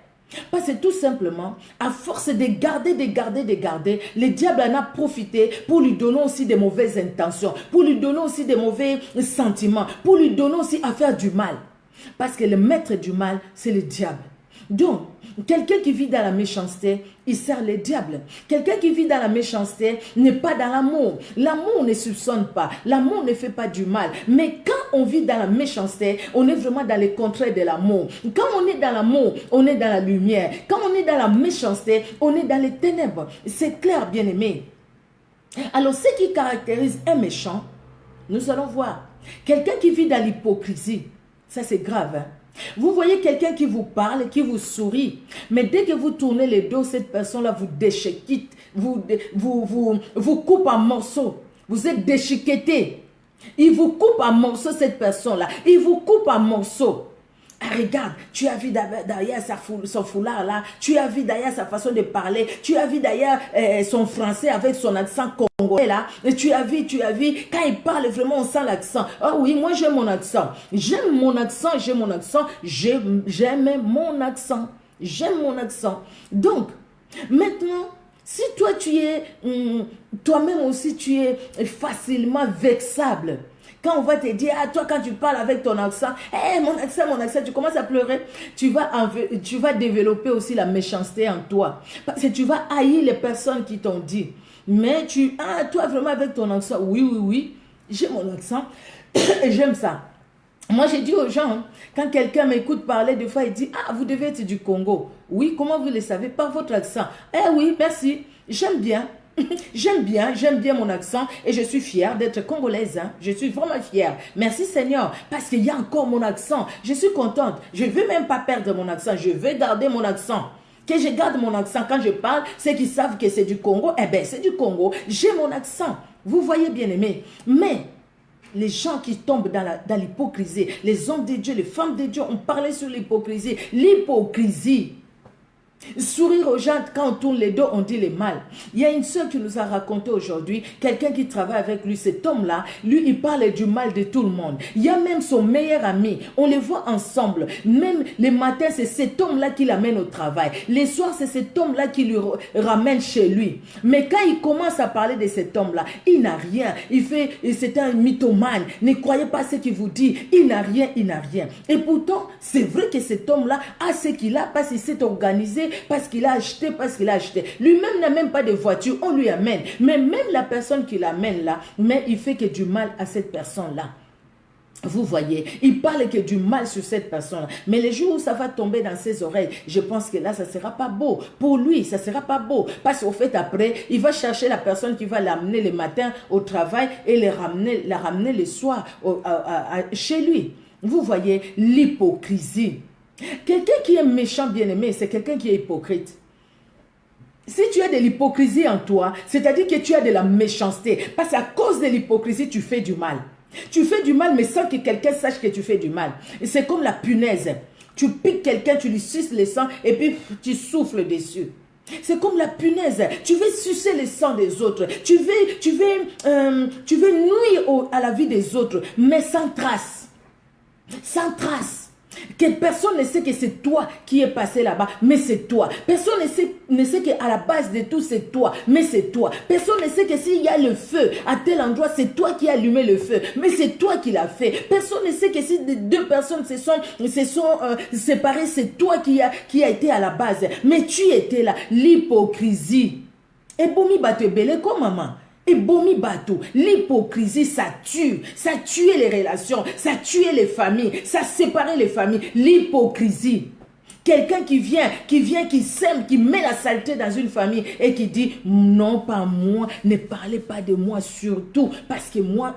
Parce que tout simplement, à force de garder, le diable en a profité pour lui donner aussi des mauvaises intentions, pour lui donner aussi des mauvais sentiments, pour lui donner aussi à faire du mal. Parce que le maître du mal, c'est le diable. Donc, quelqu'un qui vit dans la méchanceté, il sert le diable. Quelqu'un qui vit dans la méchanceté n'est pas dans l'amour. L'amour ne soupçonne pas. L'amour ne fait pas du mal. Mais quand on vit dans la méchanceté, on est vraiment dans les contraires de l'amour. Quand on est dans l'amour, on est dans la lumière. Quand on est dans la méchanceté, on est dans les ténèbres. C'est clair, bien-aimé. Alors, ce qui caractérise un méchant, nous allons voir. Quelqu'un qui vit dans l'hypocrisie, ça c'est grave. Hein? Vous voyez quelqu'un qui vous parle, qui vous sourit, mais dès que vous tournez le dos, cette personne-là vous déchiquette, vous coupe en morceaux. Vous êtes déchiqueté. Il vous coupe en morceaux, cette personne-là. Il vous coupe en morceaux. Ah, regarde, tu as vu derrière son foulard là, tu as vu derrière sa façon de parler, tu as vu derrière son français avec son accent congolais là, et tu as vu, quand il parle vraiment on sent l'accent. Ah oui, moi j'aime mon accent, j'aime mon accent. Donc, maintenant, si toi tu es, toi-même aussi tu es facilement vexable, quand on va te dire, ah, toi, quand tu parles avec ton accent, mon accent, tu commences à pleurer, tu vas développer aussi la méchanceté en toi. Parce que tu vas haïr les personnes qui t'ont dit. Mais toi, vraiment, avec ton accent, oui, j'ai mon accent et j'aime ça. Moi, j'ai dit aux gens, quand quelqu'un m'écoute parler, des fois, il dit, ah, vous devez être du Congo. Oui, comment vous le savez? Par votre accent. Oui, merci, j'aime bien. J'aime bien mon accent et je suis fière d'être congolaise. Hein. Je suis vraiment fière. Merci Seigneur, parce qu'il y a encore mon accent. Je suis contente. Je ne veux même pas perdre mon accent. Je veux garder mon accent. Que je garde mon accent quand je parle, ceux qui savent que c'est du Congo, c'est du Congo. J'ai mon accent. Vous voyez, bien aimé. Mais les gens qui tombent dans l'hypocrisie, les hommes de Dieu, les femmes de Dieu ont parlé sur l'hypocrisie. L'hypocrisie, Sourire aux gens, quand on tourne les dos, on dit les mal. Il y a une sœur qui nous a raconté aujourd'hui, quelqu'un qui travaille avec lui, cet homme-là, lui, il parle du mal de tout le monde. Il y a même son meilleur ami, on les voit ensemble. Même les matins, c'est cet homme-là qui l'amène au travail. Les soirs, c'est cet homme-là qui lui ramène chez lui. Mais quand il commence à parler de cet homme-là, il n'a rien. C'est un mythomane. Ne croyez pas ce qu'il vous dit. Il n'a rien, il n'a rien. Et pourtant, c'est vrai que cet homme-là a ce qu'il a parce qu'il s'est organisé, parce qu'il a acheté, parce qu'il a acheté. Lui-même n'a même pas de voiture, on lui amène. Mais même la personne qui l'amène là, mais il fait que du mal à cette personne-là. Vous voyez, il parle que du mal sur cette personne. Mais le jour où ça va tomber dans ses oreilles, je pense que là, ça ne sera pas beau. Pour lui, ça ne sera pas beau. Parce qu'au fait, après, il va chercher la personne qui va l'amener le matin au travail et la ramener le soir chez lui. Vous voyez, l'hypocrisie. Quelqu'un qui est méchant, bien-aimé, c'est quelqu'un qui est hypocrite. Si tu as de l'hypocrisie en toi, c'est-à-dire que tu as de la méchanceté. Parce qu'à cause de l'hypocrisie, tu fais du mal. Tu fais du mal, mais sans que quelqu'un sache que tu fais du mal. C'est comme la punaise. Tu piques quelqu'un, tu lui suces le sang et puis tu souffles dessus. C'est comme la punaise. Tu veux sucer le sang des autres. Tu veux nuire à la vie des autres, mais sans trace. Sans trace. Que personne ne sait que c'est toi qui es passé là-bas, mais c'est toi. Personne ne sait qu'à la base de tout, c'est toi, mais c'est toi. Personne ne sait que s'il y a le feu à tel endroit, c'est toi qui as allumé le feu, mais c'est toi qui l'as fait. Personne ne sait que si deux personnes se sont séparées, c'est toi qui a été à la base, mais tu étais là. L'hypocrisie. Et boumi batebele comme maman. Et bomi bateau, l'hypocrisie, ça tue les relations, ça tue les familles, ça sépare les familles, l'hypocrisie. Quelqu'un qui sème, qui met la saleté dans une famille et qui dit non, pas moi, ne parlez pas de moi surtout, parce que moi,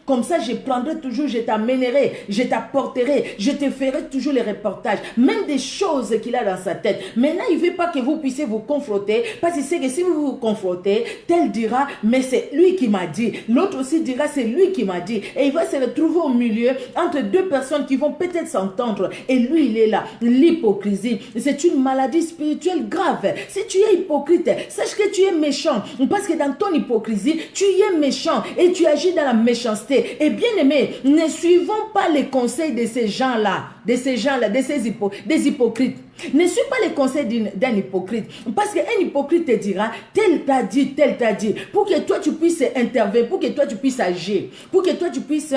comme ça je prendrai toujours, je t'amènerai, je t'apporterai, je te ferai toujours les reportages, même des choses qu'il a dans sa tête. Maintenant, il ne veut pas que vous puissiez vous confronter, parce qu'il sait que si vous vous confrontez, tel dira, mais c'est lui qui m'a dit, l'autre aussi dira, c'est lui qui m'a dit, et il va se retrouver au milieu entre deux personnes qui vont peut-être s'entendre, et lui, il est là. L'hypocrisie, c'est une maladie spirituelle grave. Si tu es hypocrite, sache que tu es méchant, parce que dans ton hypocrisie, tu es méchant et tu agis dans la méchanceté. Et bien aimé, ne suivons pas les conseils de ces gens-là, des hypocrites. Ne suis pas les conseils d'un hypocrite, parce qu'un hypocrite te dira, tel t'a dit, pour que toi tu puisses intervenir, pour que toi tu puisses agir, pour que toi tu puisses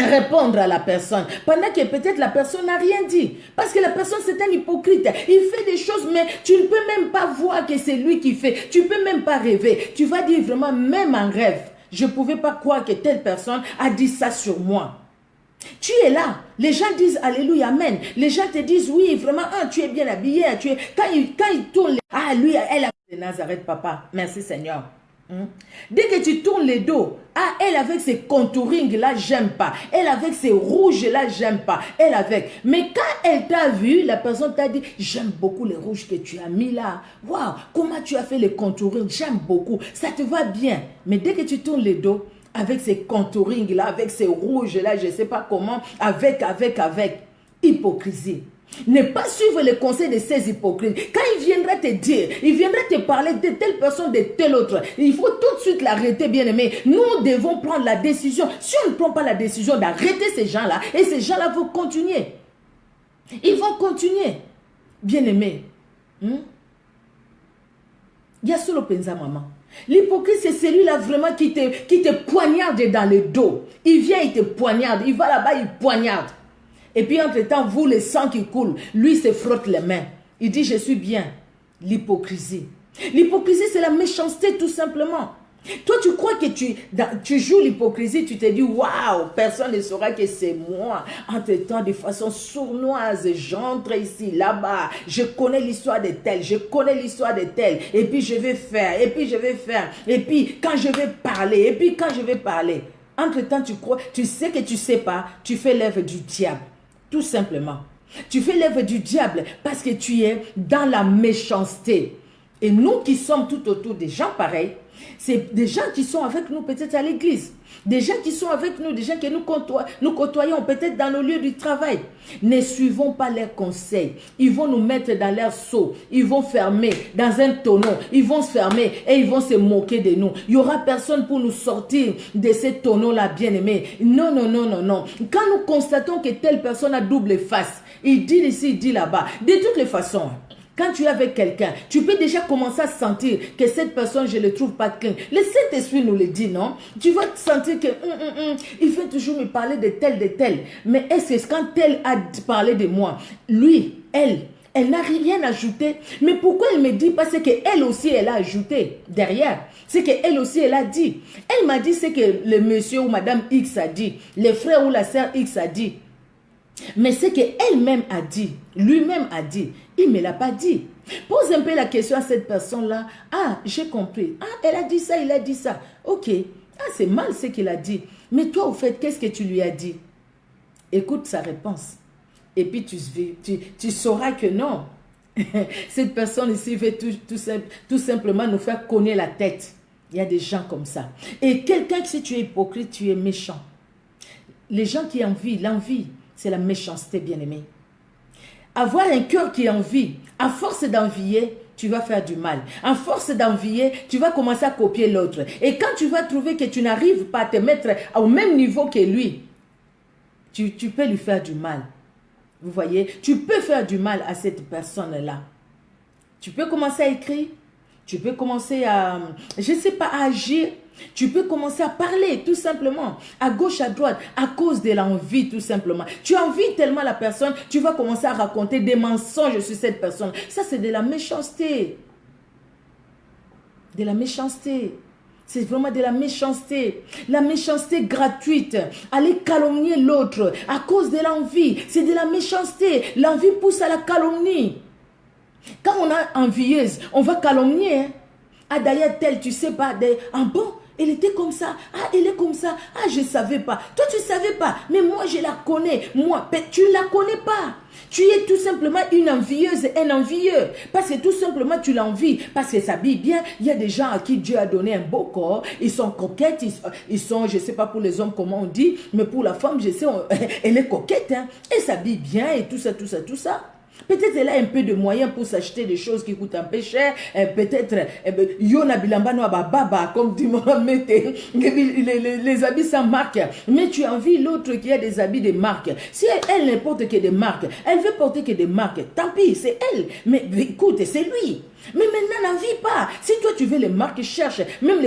répondre à la personne, pendant que peut-être la personne n'a rien dit, parce que la personne c'est un hypocrite, il fait des choses mais tu ne peux même pas voir que c'est lui qui fait, tu ne peux même pas rêver, tu vas dire vraiment même en rêve, je ne pouvais pas croire que telle personne a dit ça sur moi. Tu es là, les gens disent alléluia, amen, les gens te disent oui, vraiment, tu es bien habillé, quand ils tournent, lui, elle a de Nazareth, papa, merci Seigneur. Dès que tu tournes les dos, elle avec ses contouring là, j'aime pas. Elle avec ses rouges là, j'aime pas. Elle avec. Mais quand elle t'a vu, la personne t'a dit, j'aime beaucoup les rouges que tu as mis là. Waouh, comment tu as fait les contouring, j'aime beaucoup. Ça te va bien. Mais dès que tu tournes les dos, avec ses contouring là, avec ses rouges là, je sais pas comment, avec, hypocrisie. Ne pas suivre les conseils de ces hypocrites. Quand il viendra te dire, il viendra te parler de telle personne, de telle autre, il faut tout de suite l'arrêter, bien aimé. Nous devons prendre la décision. Si on ne prend pas la décision d'arrêter ces gens-là, et ces gens-là vont continuer. Ils vont continuer. Bien aimé. Il y a solo pensa maman. L'hypocrite, c'est celui-là vraiment qui te poignarde dans le dos. Il vient, il te poignarde. Il va là-bas, il poignarde. Et puis, entre-temps, vous, le sang qui coule, lui se frotte les mains. Il dit, je suis bien. L'hypocrisie. L'hypocrisie, c'est la méchanceté, tout simplement. Toi, tu crois que tu joues l'hypocrisie, tu te dis, waouh, personne ne saura que c'est moi. Entre-temps, de façon sournoise, j'entre ici, là-bas, je connais l'histoire de tel, je connais l'histoire de tel, et puis je vais faire, et puis je vais faire, et puis quand je vais parler, et puis quand je vais parler. Entre-temps, tu sais que tu ne sais pas, tu fais l'œuvre du diable. Tout simplement. Tu fais l'œuvre du diable parce que tu es dans la méchanceté. Et nous qui sommes tout autour des gens pareils, c'est des gens qui sont avec nous peut-être à l'église, des gens qui sont avec nous, des gens que nous côtoyons peut-être dans nos lieux du travail. Ne suivons pas leurs conseils. Ils vont nous mettre dans leur seau, ils vont fermer dans un tonneau, ils vont se fermer et ils vont se moquer de nous. Il n'y aura personne pour nous sortir de ce tonneau-là, bien-aimé. Non, non, non, non, non. Quand nous constatons que telle personne a double face, il dit ici, il dit là-bas, de toutes les façons, quand tu es avec quelqu'un, tu peux déjà commencer à sentir que cette personne, je ne le trouve pas clean. Le Saint-Esprit nous le dit, non? Tu vas sentir que il fait toujours me parler de tel. Mais est-ce que quand tel a parlé de moi, lui, elle n'a rien ajouté. Mais pourquoi elle ne me dit pas ce qu'elle aussi, elle a ajouté derrière? C'est qu'elle aussi, elle a dit. Elle m'a dit ce que le monsieur ou madame X a dit, le frère ou la sœur X a dit. Mais ce qu'elle-même a dit, lui-même a dit, il ne me l'a pas dit. Pose un peu la question à cette personne-là. Ah, j'ai compris. Ah, elle a dit ça, il a dit ça. Ok. Ah, c'est mal ce qu'il a dit. Mais toi, au fait, qu'est-ce que tu lui as dit? Écoute sa réponse. Et puis, tu sauras que non. Cette personne ici veut tout simplement nous faire cogner la tête. Il y a des gens comme ça. Et quelqu'un, si tu es hypocrite, tu es méchant. Les gens qui envient, l'envie, c'est la méchanceté, bien-aimé. Avoir un cœur qui envie, à force d'envier, tu vas faire du mal. À force d'envier, tu vas commencer à copier l'autre. Et quand tu vas trouver que tu n'arrives pas à te mettre au même niveau que lui, tu peux lui faire du mal. Vous voyez, tu peux faire du mal à cette personne-là. Tu peux commencer à écrire, tu peux commencer à, je ne sais pas, à agir. Tu peux commencer à parler tout simplement, à gauche, à droite, à cause de l'envie tout simplement. Tu envies tellement la personne, tu vas commencer à raconter des mensonges sur cette personne. Ça, c'est de la méchanceté. De la méchanceté. C'est vraiment de la méchanceté. La méchanceté gratuite. Aller calomnier l'autre à cause de l'envie. C'est de la méchanceté. L'envie pousse à la calomnie. Quand on a envieuse, on va calomnier. Hein? Ah d'ailleurs, tel, tu sais pas. Ah bon? Elle était comme ça. Ah, elle est comme ça. Ah, je ne savais pas. Toi, tu ne savais pas. Mais moi, je la connais. Moi, tu ne la connais pas. Tu es tout simplement une envieuse, un envieux. Parce que tout simplement, tu l'envies. Parce qu'elle s'habille bien. Il y a des gens à qui Dieu a donné un beau corps. Ils sont coquettes. Ils sont, je ne sais pas pour les hommes comment on dit. Mais pour la femme, je sais, elle est coquette. Hein. Elle s'habille bien et tout ça, tout ça, tout ça. Peut-être elle a un peu de moyens pour s'acheter des choses qui coûtent un peu cher. Peut-être, Yona Bilambano Baba, comme dit Mohamed, les habits sans marque. Mais tu envies l'autre qui a des habits de marque. Si elle ne porte que des marques, elle veut porter que des marques. Tant pis, c'est elle. Mais écoute, c'est lui. Mais maintenant, n'envie pas. Si toi, tu veux les marques, cherche. Même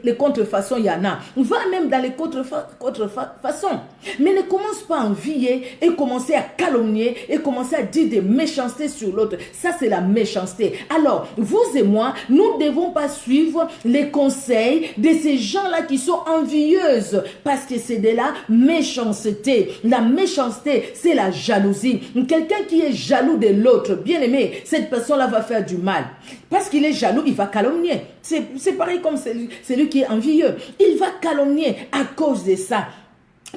les contrefaçons, il y en a. Va même dans les contrefaçons. Mais ne commence pas à envier et commencer à calomnier et commencer à dire des méchancetés sur l'autre. Ça, c'est la méchanceté. Alors, vous et moi, nous ne devons pas suivre les conseils de ces gens-là qui sont envieuses. Parce que c'est de la méchanceté. La méchanceté, c'est la jalousie. Quelqu'un qui est jaloux de l'autre, bien aimé, cette personne-là va faire du mal. Parce qu'il est jaloux, il va calomnier. C'est pareil comme celui qui est envieux. Il va calomnier à cause de ça.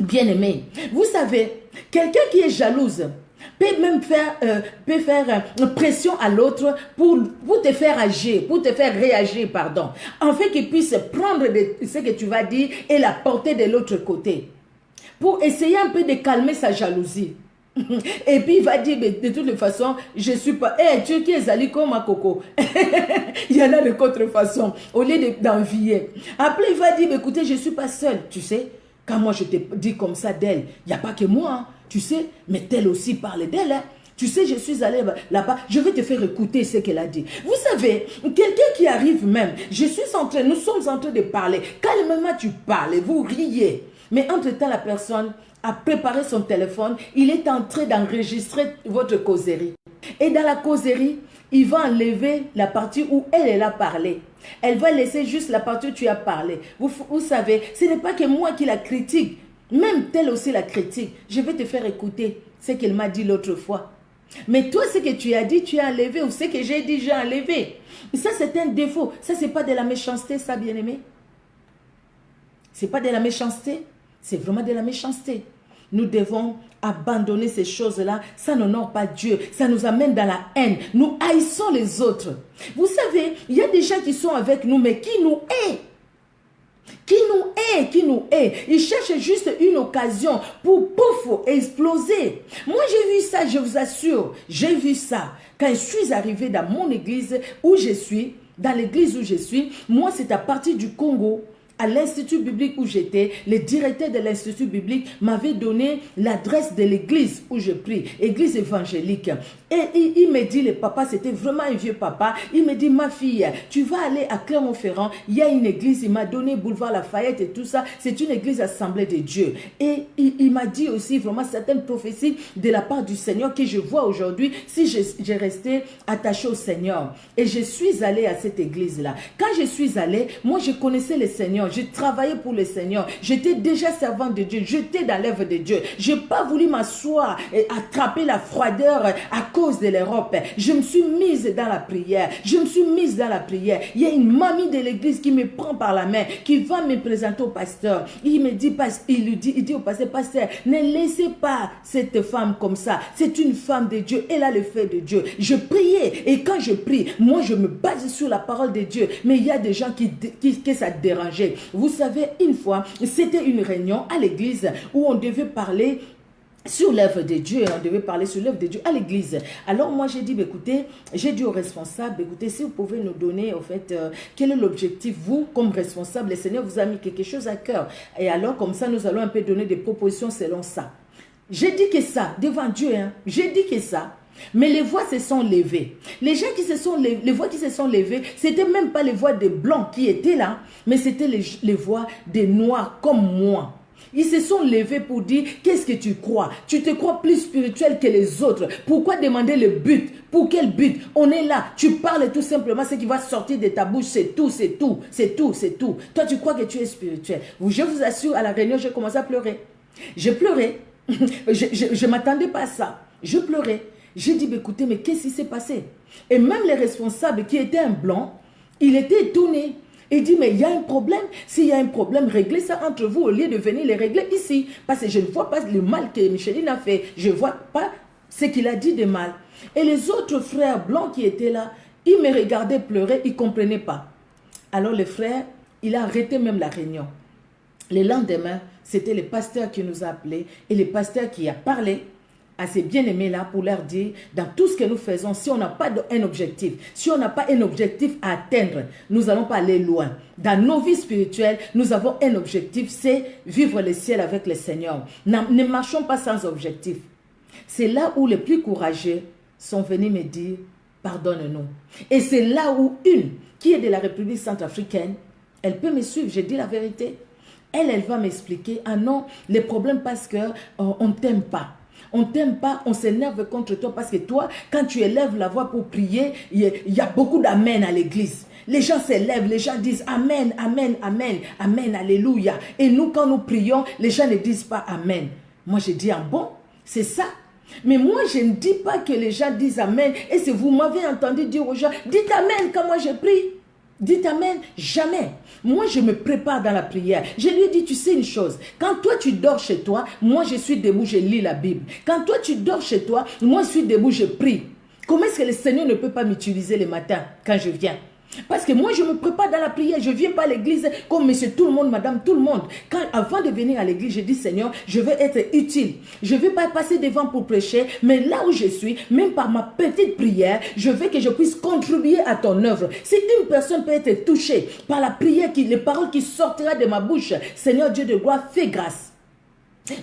Bien aimé, vous savez, quelqu'un qui est jalouse peut même faire pression à l'autre pour te faire agir, pour te faire réagir, pardon. En fait qu'il puisse prendre ce que tu vas dire et la porter de l'autre côté. Pour essayer un peu de calmer sa jalousie. Et puis il va dire, mais de toute façon, je ne suis pas... tu qui es allé comme un coco. Il y en a de contrefaçon, au lieu d'envier. Après, il va dire, mais écoutez, je ne suis pas seule, tu sais. Quand moi je te dis comme ça d'elle, il n'y a pas que moi, hein, tu sais. Mais elle aussi parle d'elle, hein. Tu sais, je suis allée là-bas, je vais te faire écouter ce qu'elle a dit. Vous savez, quelqu'un qui arrive même, nous sommes en train de parler. Calmement, tu parles, vous riez. Mais entre-temps, la personne a préparé son téléphone, il est en train d'enregistrer votre causerie. Et dans la causerie, il va enlever la partie où elle a parlé. Elle va laisser juste la partie où tu as parlé. Vous savez, ce n'est pas que moi qui la critique. Même telle aussi la critique. Je vais te faire écouter ce qu'elle m'a dit l'autre fois. Mais toi, ce que tu as dit, tu as enlevé. Ou ce que j'ai dit, j'ai enlevé. Ça, c'est un défaut. Ça, ce n'est pas de la méchanceté, ça, bien-aimé. Ce n'est pas de la méchanceté. C'est vraiment de la méchanceté. Nous devons abandonner ces choses-là. Ça n'honore pas Dieu. Ça nous amène dans la haine. Nous haïssons les autres. Vous savez, il y a des gens qui sont avec nous, mais qui nous haïssent. Qui nous hait. Ils cherchent juste une occasion pour pouf, exploser. Moi, j'ai vu ça, je vous assure. J'ai vu ça. Quand je suis arrivée dans mon église où je suis, dans l'église où je suis, moi, c'est à partir du Congo, à l'Institut biblique où j'étais, le directeur de l'Institut biblique m'avait donné l'adresse de l'église où je prie, église évangélique. Et il me dit, le papa, c'était vraiment un vieux papa, il me dit, ma fille, tu vas aller à Clermont-Ferrand, il y a une église, il m'a donné Boulevard Lafayette et tout ça, c'est une église Assemblée de Dieu. Et il m'a dit aussi vraiment certaines prophéties de la part du Seigneur que je vois aujourd'hui si j'ai resté attaché au Seigneur. Et je suis allée à cette église-là. Quand je suis allée, moi je connaissais le Seigneur. J'ai travaillé pour le Seigneur. J'étais déjà servante de Dieu. J'étais dans l'œuvre de Dieu. Je n'ai pas voulu m'asseoir et attraper la froideur à cause de l'Europe. Je me suis mise dans la prière. Je me suis mise dans la prière. Il y a une mamie de l'église qui me prend par la main, qui va me présenter au pasteur. Il me dit, il dit au pasteur, pasteur, ne laissez pas cette femme comme ça. C'est une femme de Dieu. Elle a le fait de Dieu. Je priais. Et quand je prie, moi je me base sur la parole de Dieu. Mais il y a des gens que ça dérangeait. Vous savez, une fois, c'était une réunion à l'église où on devait parler sur l'œuvre de Dieu, on devait parler sur l'œuvre de Dieu à l'église. Alors moi j'ai dit, écoutez, j'ai dit aux responsables, écoutez, si vous pouvez nous donner, en fait, quel est l'objectif, vous, comme responsable, le Seigneur vous a mis quelque chose à cœur. Et alors, comme ça, nous allons un peu donner des propositions selon ça. J'ai dit que ça, devant Dieu, hein, j'ai dit que ça. Mais les voix se sont levées. Les gens qui se sont levés, les voix qui se sont levées, c'était même pas les voix des blancs qui étaient là, mais c'était les voix des noirs comme moi. Ils se sont levés pour dire, qu'est-ce que tu crois? Tu te crois plus spirituel que les autres. Pourquoi demander le but? Pour quel but? On est là. Tu parles tout simplement, ce qui va sortir de ta bouche, c'est tout, c'est tout, c'est tout, c'est tout. Toi, tu crois que tu es spirituel. Je vous assure, à la réunion, j'ai commencé à pleurer. J'ai pleuré. Je ne m'attendais pas à ça. Je pleurais. J'ai dit, écoutez, mais qu'est-ce qui s'est passé? Et même les responsables qui étaient un blanc, il était étonné. Il dit, mais il y a un problème. S'il y a un problème, réglez ça entre vous au lieu de venir les régler ici. Parce que je ne vois pas le mal que Micheline a fait. Je ne vois pas ce qu'il a dit de mal. Et les autres frères blancs qui étaient là, ils me regardaient pleurer, ils ne comprenaient pas. Alors le frère, il a arrêté même la réunion. Le lendemain, c'était le pasteur qui nous a appelés et le pasteur qui a parlé à ces bien-aimés-là pour leur dire, dans tout ce que nous faisons, si on n'a pas un objectif, si on n'a pas un objectif à atteindre, nous n'allons pas aller loin. Dans nos vies spirituelles, nous avons un objectif, c'est vivre le ciel avec le Seigneur. Ne marchons pas sans objectif. C'est là où les plus courageux sont venus me dire, pardonne-nous. Et c'est là où une qui est de la République centrafricaine, elle peut me suivre, je dis la vérité. Elle va m'expliquer, ah non, les problèmes parce qu'on ne t'aime pas. On ne t'aime pas, on s'énerve contre toi parce que toi, quand tu élèves la voix pour prier, il y a beaucoup d'amen à l'église. Les gens s'élèvent, les gens disent amen, amen, amen, amen, alléluia. Et nous, quand nous prions, les gens ne disent pas amen. Moi, je dis, ah bon, c'est ça. Mais moi, je ne dis pas que les gens disent amen. Et si vous m'avez entendu dire aux gens, dites amen quand moi je prie. Dites amen, jamais. Moi, je me prépare dans la prière. Je lui ai dit, tu sais une chose, quand toi tu dors chez toi, moi je suis debout, je lis la Bible. Quand toi tu dors chez toi, moi je suis debout, je prie. Comment est-ce que le Seigneur ne peut pas m'utiliser le matin quand je viens? Parce que moi, je me prépare dans la prière. Je ne viens pas à l'église comme monsieur tout le monde, madame tout le monde. Avant de venir à l'église, je dis, Seigneur, je veux être utile. Je ne vais pas passer devant pour prêcher, mais là où je suis, même par ma petite prière, je veux que je puisse contribuer à ton œuvre. Si une personne peut être touchée par la prière, les paroles qui sortiront de ma bouche, Seigneur Dieu de gloire, fais grâce.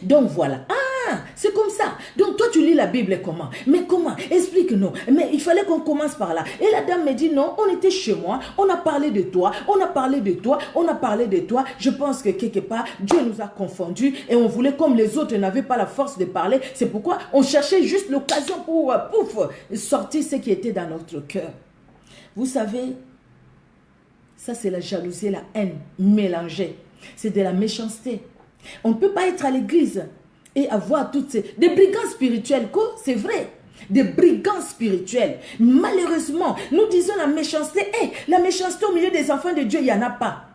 Donc voilà. Ah, c'est comme ça. Donc toi tu lis la Bible comment? Mais comment? Explique-nous. Mais il fallait qu'on commence par là. Et la dame me dit non, on était chez moi, on a parlé de toi, on a parlé de toi, on a parlé de toi. Je pense que quelque part, Dieu nous a confondus et on voulait, comme les autres n'avaient pas la force de parler, c'est pourquoi on cherchait juste l'occasion pour sortir ce qui était dans notre cœur. Vous savez, ça c'est la jalousie et la haine mélangées. C'est de la méchanceté. On ne peut pas être à l'église et avoir toutes ces... Des brigands spirituels, c'est vrai. Des brigands spirituels. Malheureusement, nous disons la méchanceté. La méchanceté au milieu des enfants de Dieu, il n'y en a pas.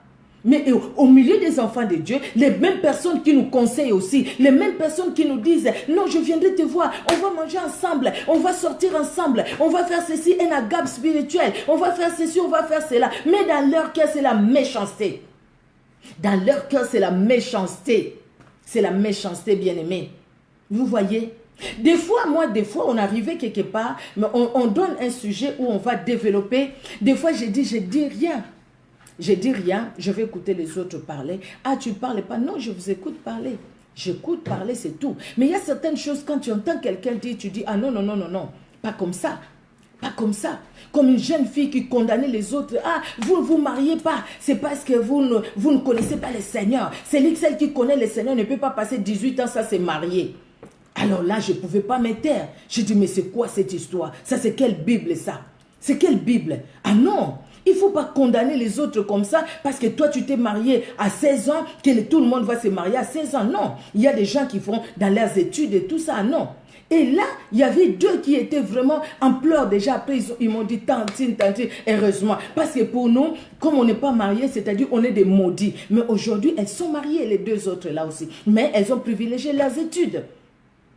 Mais au milieu des enfants de Dieu, les mêmes personnes qui nous conseillent aussi, les mêmes personnes qui nous disent, non, je viendrai te voir, on va manger ensemble, on va sortir ensemble, on va faire ceci, un agape spirituel, on va faire ceci, on va faire cela. Mais dans leur cœur, c'est la méchanceté. Dans leur cœur, c'est la méchanceté. C'est la méchanceté, bien-aimé. Vous voyez? Des fois, on arrivait quelque part, mais on donne un sujet où on va développer. Des fois, je dis rien. Je dis rien, je vais écouter les autres parler. Ah, tu ne parles pas? Non, je vous écoute parler. J'écoute parler, c'est tout. Mais il y a certaines choses, quand tu entends quelqu'un dire, tu dis, ah non, non, non, non, non, pas comme ça. Pas comme ça. Comme une jeune fille qui condamnait les autres. Ah, vous ne vous mariez pas. C'est parce que vous ne connaissez pas le Seigneur. Celle qui connaît le Seigneur ne peut pas passer 18 ans sans se marier. Alors là, je ne pouvais pas me taire. Je dis, mais c'est quoi cette histoire? Ça, c'est quelle Bible ça? C'est quelle Bible? Ah non! Il ne faut pas condamner les autres comme ça parce que toi, tu t'es marié à 16 ans, que tout le monde va se marier à 16 ans. Non, il y a des gens qui font dans leurs études et tout ça. Non. Et là, il y avait deux qui étaient vraiment en pleurs déjà. Après, ils m'ont dit, tantine, heureusement. Parce que pour nous, comme on n'est pas mariés, c'est-à-dire on est des maudits. Mais aujourd'hui, elles sont mariées, les deux autres là aussi. Mais elles ont privilégié leurs études.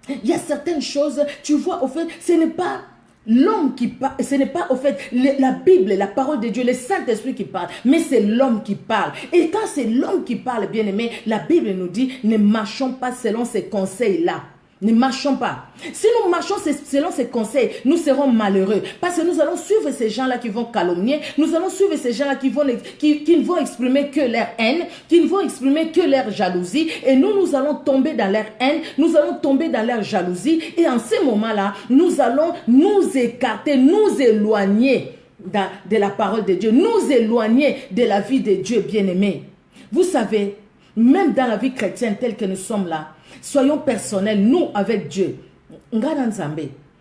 Il y a certaines choses, tu vois, au fait, ce n'est pas l'homme qui parle, ce n'est pas au fait la Bible, la parole de Dieu, le Saint-Esprit qui parle, mais c'est l'homme qui parle. Et quand c'est l'homme qui parle, bien aimé, la Bible nous dit, ne marchons pas selon ces conseils-là. Ne marchons pas. Si nous marchons selon ces conseils, nous serons malheureux. Parce que nous allons suivre ces gens-là qui vont calomnier. Nous allons suivre ces gens-là qui ne vont exprimer que leur haine, qui ne vont exprimer que leur jalousie. Et nous allons tomber dans leur haine, nous allons tomber dans leur jalousie. Et en ce moment-là, nous allons nous écarter, nous éloigner de la parole de Dieu, nous éloigner de la vie de Dieu bien-aimé. Vous savez, même dans la vie chrétienne telle que nous sommes là, soyons personnels, nous avec Dieu.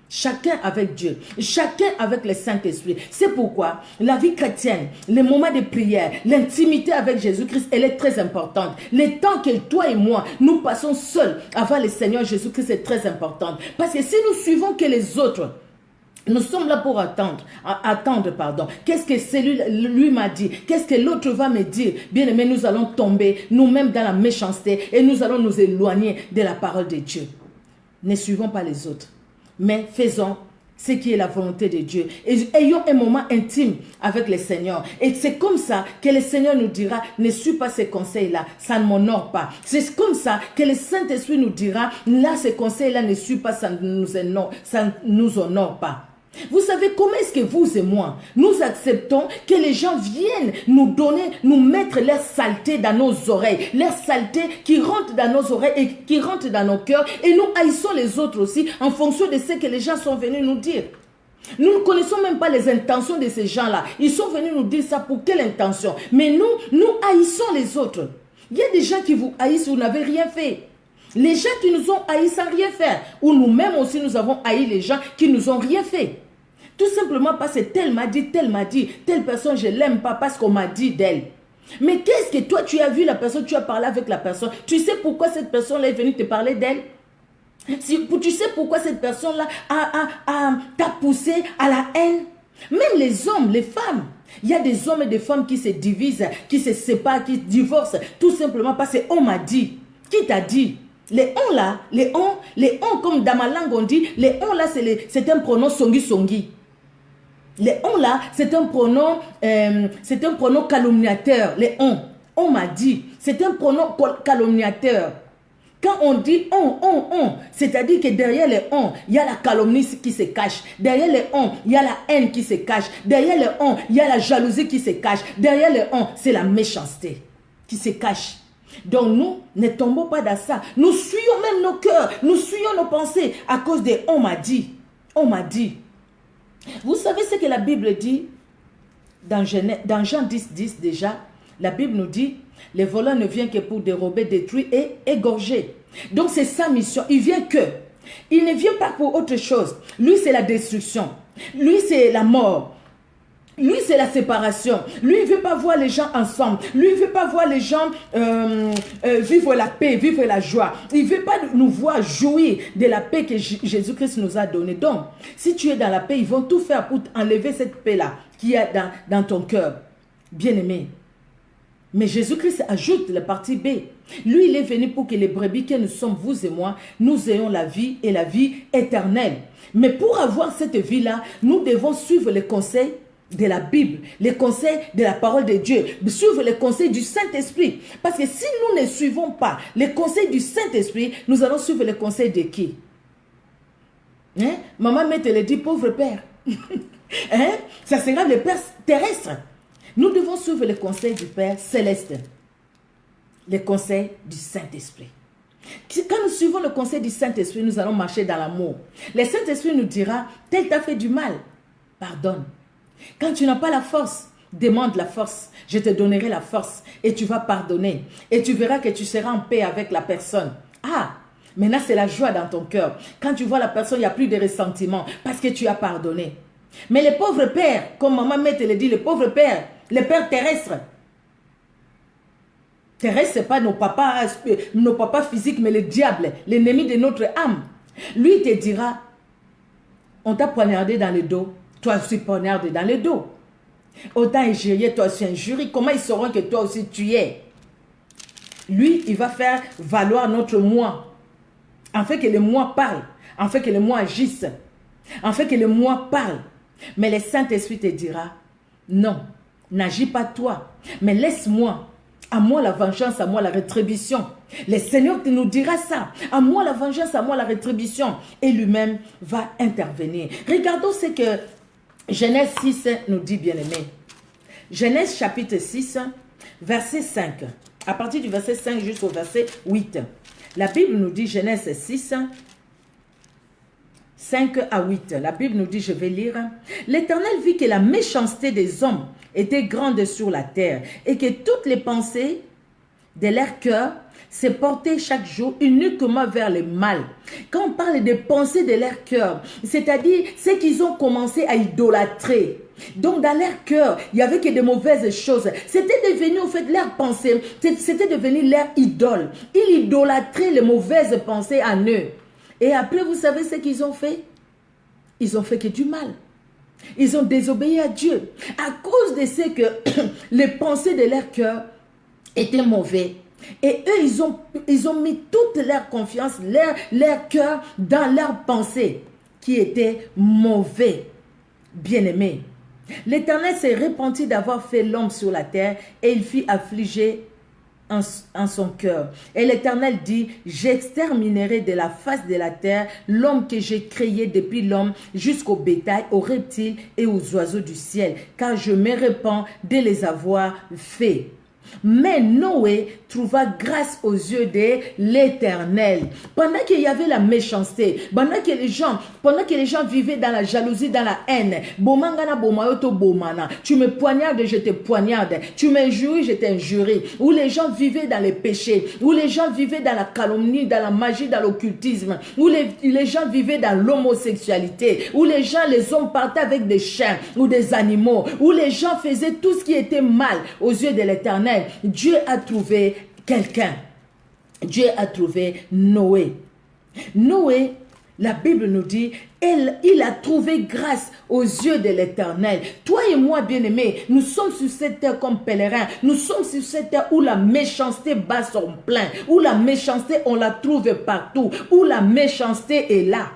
Chacun avec Dieu, chacun avec le Saint-Esprit. C'est pourquoi la vie chrétienne, les moments de prière, l'intimité avec Jésus-Christ, elle est très importante. Les temps que toi et moi, nous passons seuls avant le Seigneur Jésus-Christ, est très important. Parce que si nous suivons que les autres, nous sommes là pour attendre, pardon. Qu'est-ce que celui lui m'a dit? Qu'est-ce que l'autre va me dire? Bien aimé, nous allons tomber nous-mêmes dans la méchanceté et nous allons nous éloigner de la parole de Dieu. Ne suivons pas les autres, mais faisons ce qui est la volonté de Dieu. Et ayons un moment intime avec le Seigneur. Et c'est comme ça que le Seigneur nous dira, ne suis pas ces conseils-là, ça ne m'honore pas. C'est comme ça que le Saint-Esprit nous dira, là, ces conseils-là ne suis pas, ça ne nous honore pas. Vous savez comment est-ce que vous et moi, nous acceptons que les gens viennent nous donner, nous mettre leur saleté dans nos oreilles, leur saleté qui rentre dans nos oreilles et qui rentre dans nos cœurs, et nous haïssons les autres aussi en fonction de ce que les gens sont venus nous dire. Nous ne connaissons même pas les intentions de ces gens-là. Ils sont venus nous dire ça pour quelle intention? Mais nous haïssons les autres. Il y a des gens qui vous haïssent, vous n'avez rien fait. Les gens qui nous ont haïs sans rien faire. Ou nous-mêmes aussi, nous avons haï les gens qui nous ont rien fait. Tout simplement parce que tel m'a dit, telle personne, je ne l'aime pas parce qu'on m'a dit d'elle. Mais qu'est-ce que toi, tu as vu la personne, tu as parlé avec la personne. Tu sais pourquoi cette personne-là est venue te parler d'elle? Tu sais pourquoi cette personne-là t'a poussé à la haine? Même les hommes, les femmes. Il y a des hommes et des femmes qui se divisent, qui se séparent, qui divorcent. Tout simplement parce qu'on m'a dit. Qui t'a dit? Les on là, les on comme dans ma langue on dit, les on là c'est un pronom songi. Les on là c'est un pronom calomniateur. Les on m'a dit, c'est un pronom calomniateur. Quand on dit on, c'est-à-dire que derrière les on, il y a la calomnie qui se cache. Derrière les on, il y a la haine qui se cache. Derrière les on, il y a la jalousie qui se cache. Derrière les on, c'est la méchanceté qui se cache. Donc nous ne tombons pas dans ça. Nous fuyons même nos cœurs. Nous fuyons nos pensées à cause de on m'a dit. On m'a dit. Vous savez ce que la Bible dit dans Jean 10 déjà. La Bible nous dit, les voleurs ne viennent que pour dérober, détruire et égorger. Donc c'est sa mission. Il vient que. Il ne vient pas pour autre chose. Lui c'est la destruction. Lui c'est la mort. Lui, c'est la séparation. Lui, il ne veut pas voir les gens ensemble. Lui, il ne veut pas voir les gens vivre la paix, vivre la joie. Il ne veut pas nous voir jouir de la paix que Jésus-Christ nous a donnée. Donc, si tu es dans la paix, ils vont tout faire pour enlever cette paix-là qui est dans ton cœur. Bien-aimé, Mais Jésus-Christ ajoute la partie B. Lui, il est venu pour que les brebis que nous sommes, vous et moi, nous ayons la vie et la vie éternelle. Mais pour avoir cette vie-là, nous devons suivre les conseils de la Bible, les conseils de la parole de Dieu, suivre les conseils du Saint-Esprit. Parce que si nous ne suivons pas les conseils du Saint-Esprit, nous allons suivre les conseils de qui? Hein? Maman me te le dit, pauvre père. Hein? Ça sera le Père terrestre. Nous devons suivre les conseils du Père céleste, les conseils du Saint-Esprit. Quand nous suivons le conseil du Saint-Esprit, nous allons marcher dans l'amour. Le Saint-Esprit nous dira, tel t'a fait du mal, pardonne. Quand tu n'as pas la force, demande la force. Je te donnerai la force et tu vas pardonner. Et tu verras que tu seras en paix avec la personne. Ah, maintenant c'est la joie dans ton cœur. Quand tu vois la personne, il n'y a plus de ressentiment parce que tu as pardonné. Mais les pauvres pères, comme maman te le dit, les pauvres pères, les pères terrestres. Terrestres, ce n'est pas nos papas physiques, mais le diable, l'ennemi de notre âme. Lui, il te dira, on t'a poignardé dans le dos, toi aussi poignardé dans le dos. Autant injurier, toi aussi injurier. Comment ils sauront que toi aussi tu es? Lui, il va faire valoir notre moi. En fait que le moi parle. En fait que le moi agisse. En fait que le moi parle. Mais le Saint-Esprit te dira, non, n'agis pas toi, mais laisse-moi. À moi la vengeance, à moi la rétribution. Le Seigneur nous dira ça. À moi la vengeance, à moi la rétribution. Et lui-même va intervenir. Regardons ce que Genèse 6 nous dit, bien-aimé. Genèse chapitre 6, verset 5. À partir du verset 5 jusqu'au verset 8. La Bible nous dit, Genèse 6, 5 à 8. La Bible nous dit, je vais lire. L'Éternel vit que la méchanceté des hommes était grande sur la terre et que toutes les pensées de leur cœur se portaient chaque jour uniquement vers le mal. Quand on parle des pensées de leur cœur, c'est-à-dire ce qu'ils ont commencé à idolâtrer. Donc dans leur cœur, il n'y avait que de mauvaises choses. C'était devenu en fait leur pensée, c'était devenu leur idole. Ils idolâtraient les mauvaises pensées en eux. Et après, vous savez ce qu'ils ont fait? Ils ont fait que du mal. Ils ont désobéi à Dieu. À cause de ce que les pensées de leur cœur étaient mauvais. Et eux, ils ont mis toute leur confiance, leur cœur dans leurs pensées qui étaient mauvais. Bien-aimés. L'Éternel s'est repenti d'avoir fait l'homme sur la terre et il fit affliger en son cœur. Et l'Éternel dit, j'exterminerai de la face de la terre l'homme que j'ai créé depuis l'homme jusqu'au bétail, aux reptiles et aux oiseaux du ciel, car je me répands de les avoir faits. Mais Noé trouva grâce aux yeux de l'Éternel. Pendant qu'il y avait la méchanceté, pendant que les gens vivaient dans la jalousie, dans la haine, tu me poignardes, je te poignarde, tu m'injuries, je t'injurie, où les gens vivaient dans les péchés, où les gens vivaient dans la calomnie, dans la magie, dans l'occultisme, où les gens vivaient dans l'homosexualité, où les hommes partaient avec des chiens ou des animaux, où les gens faisaient tout ce qui était mal aux yeux de l'Éternel. Dieu a trouvé quelqu'un. Dieu a trouvé Noé. Noé, la Bible nous dit, il a trouvé grâce aux yeux de l'Éternel. Toi et moi, bien-aimés, nous sommes sur cette terre comme pèlerins. Nous sommes sur cette terre où la méchanceté bat son plein, où la méchanceté, on la trouve partout, où la méchanceté est là,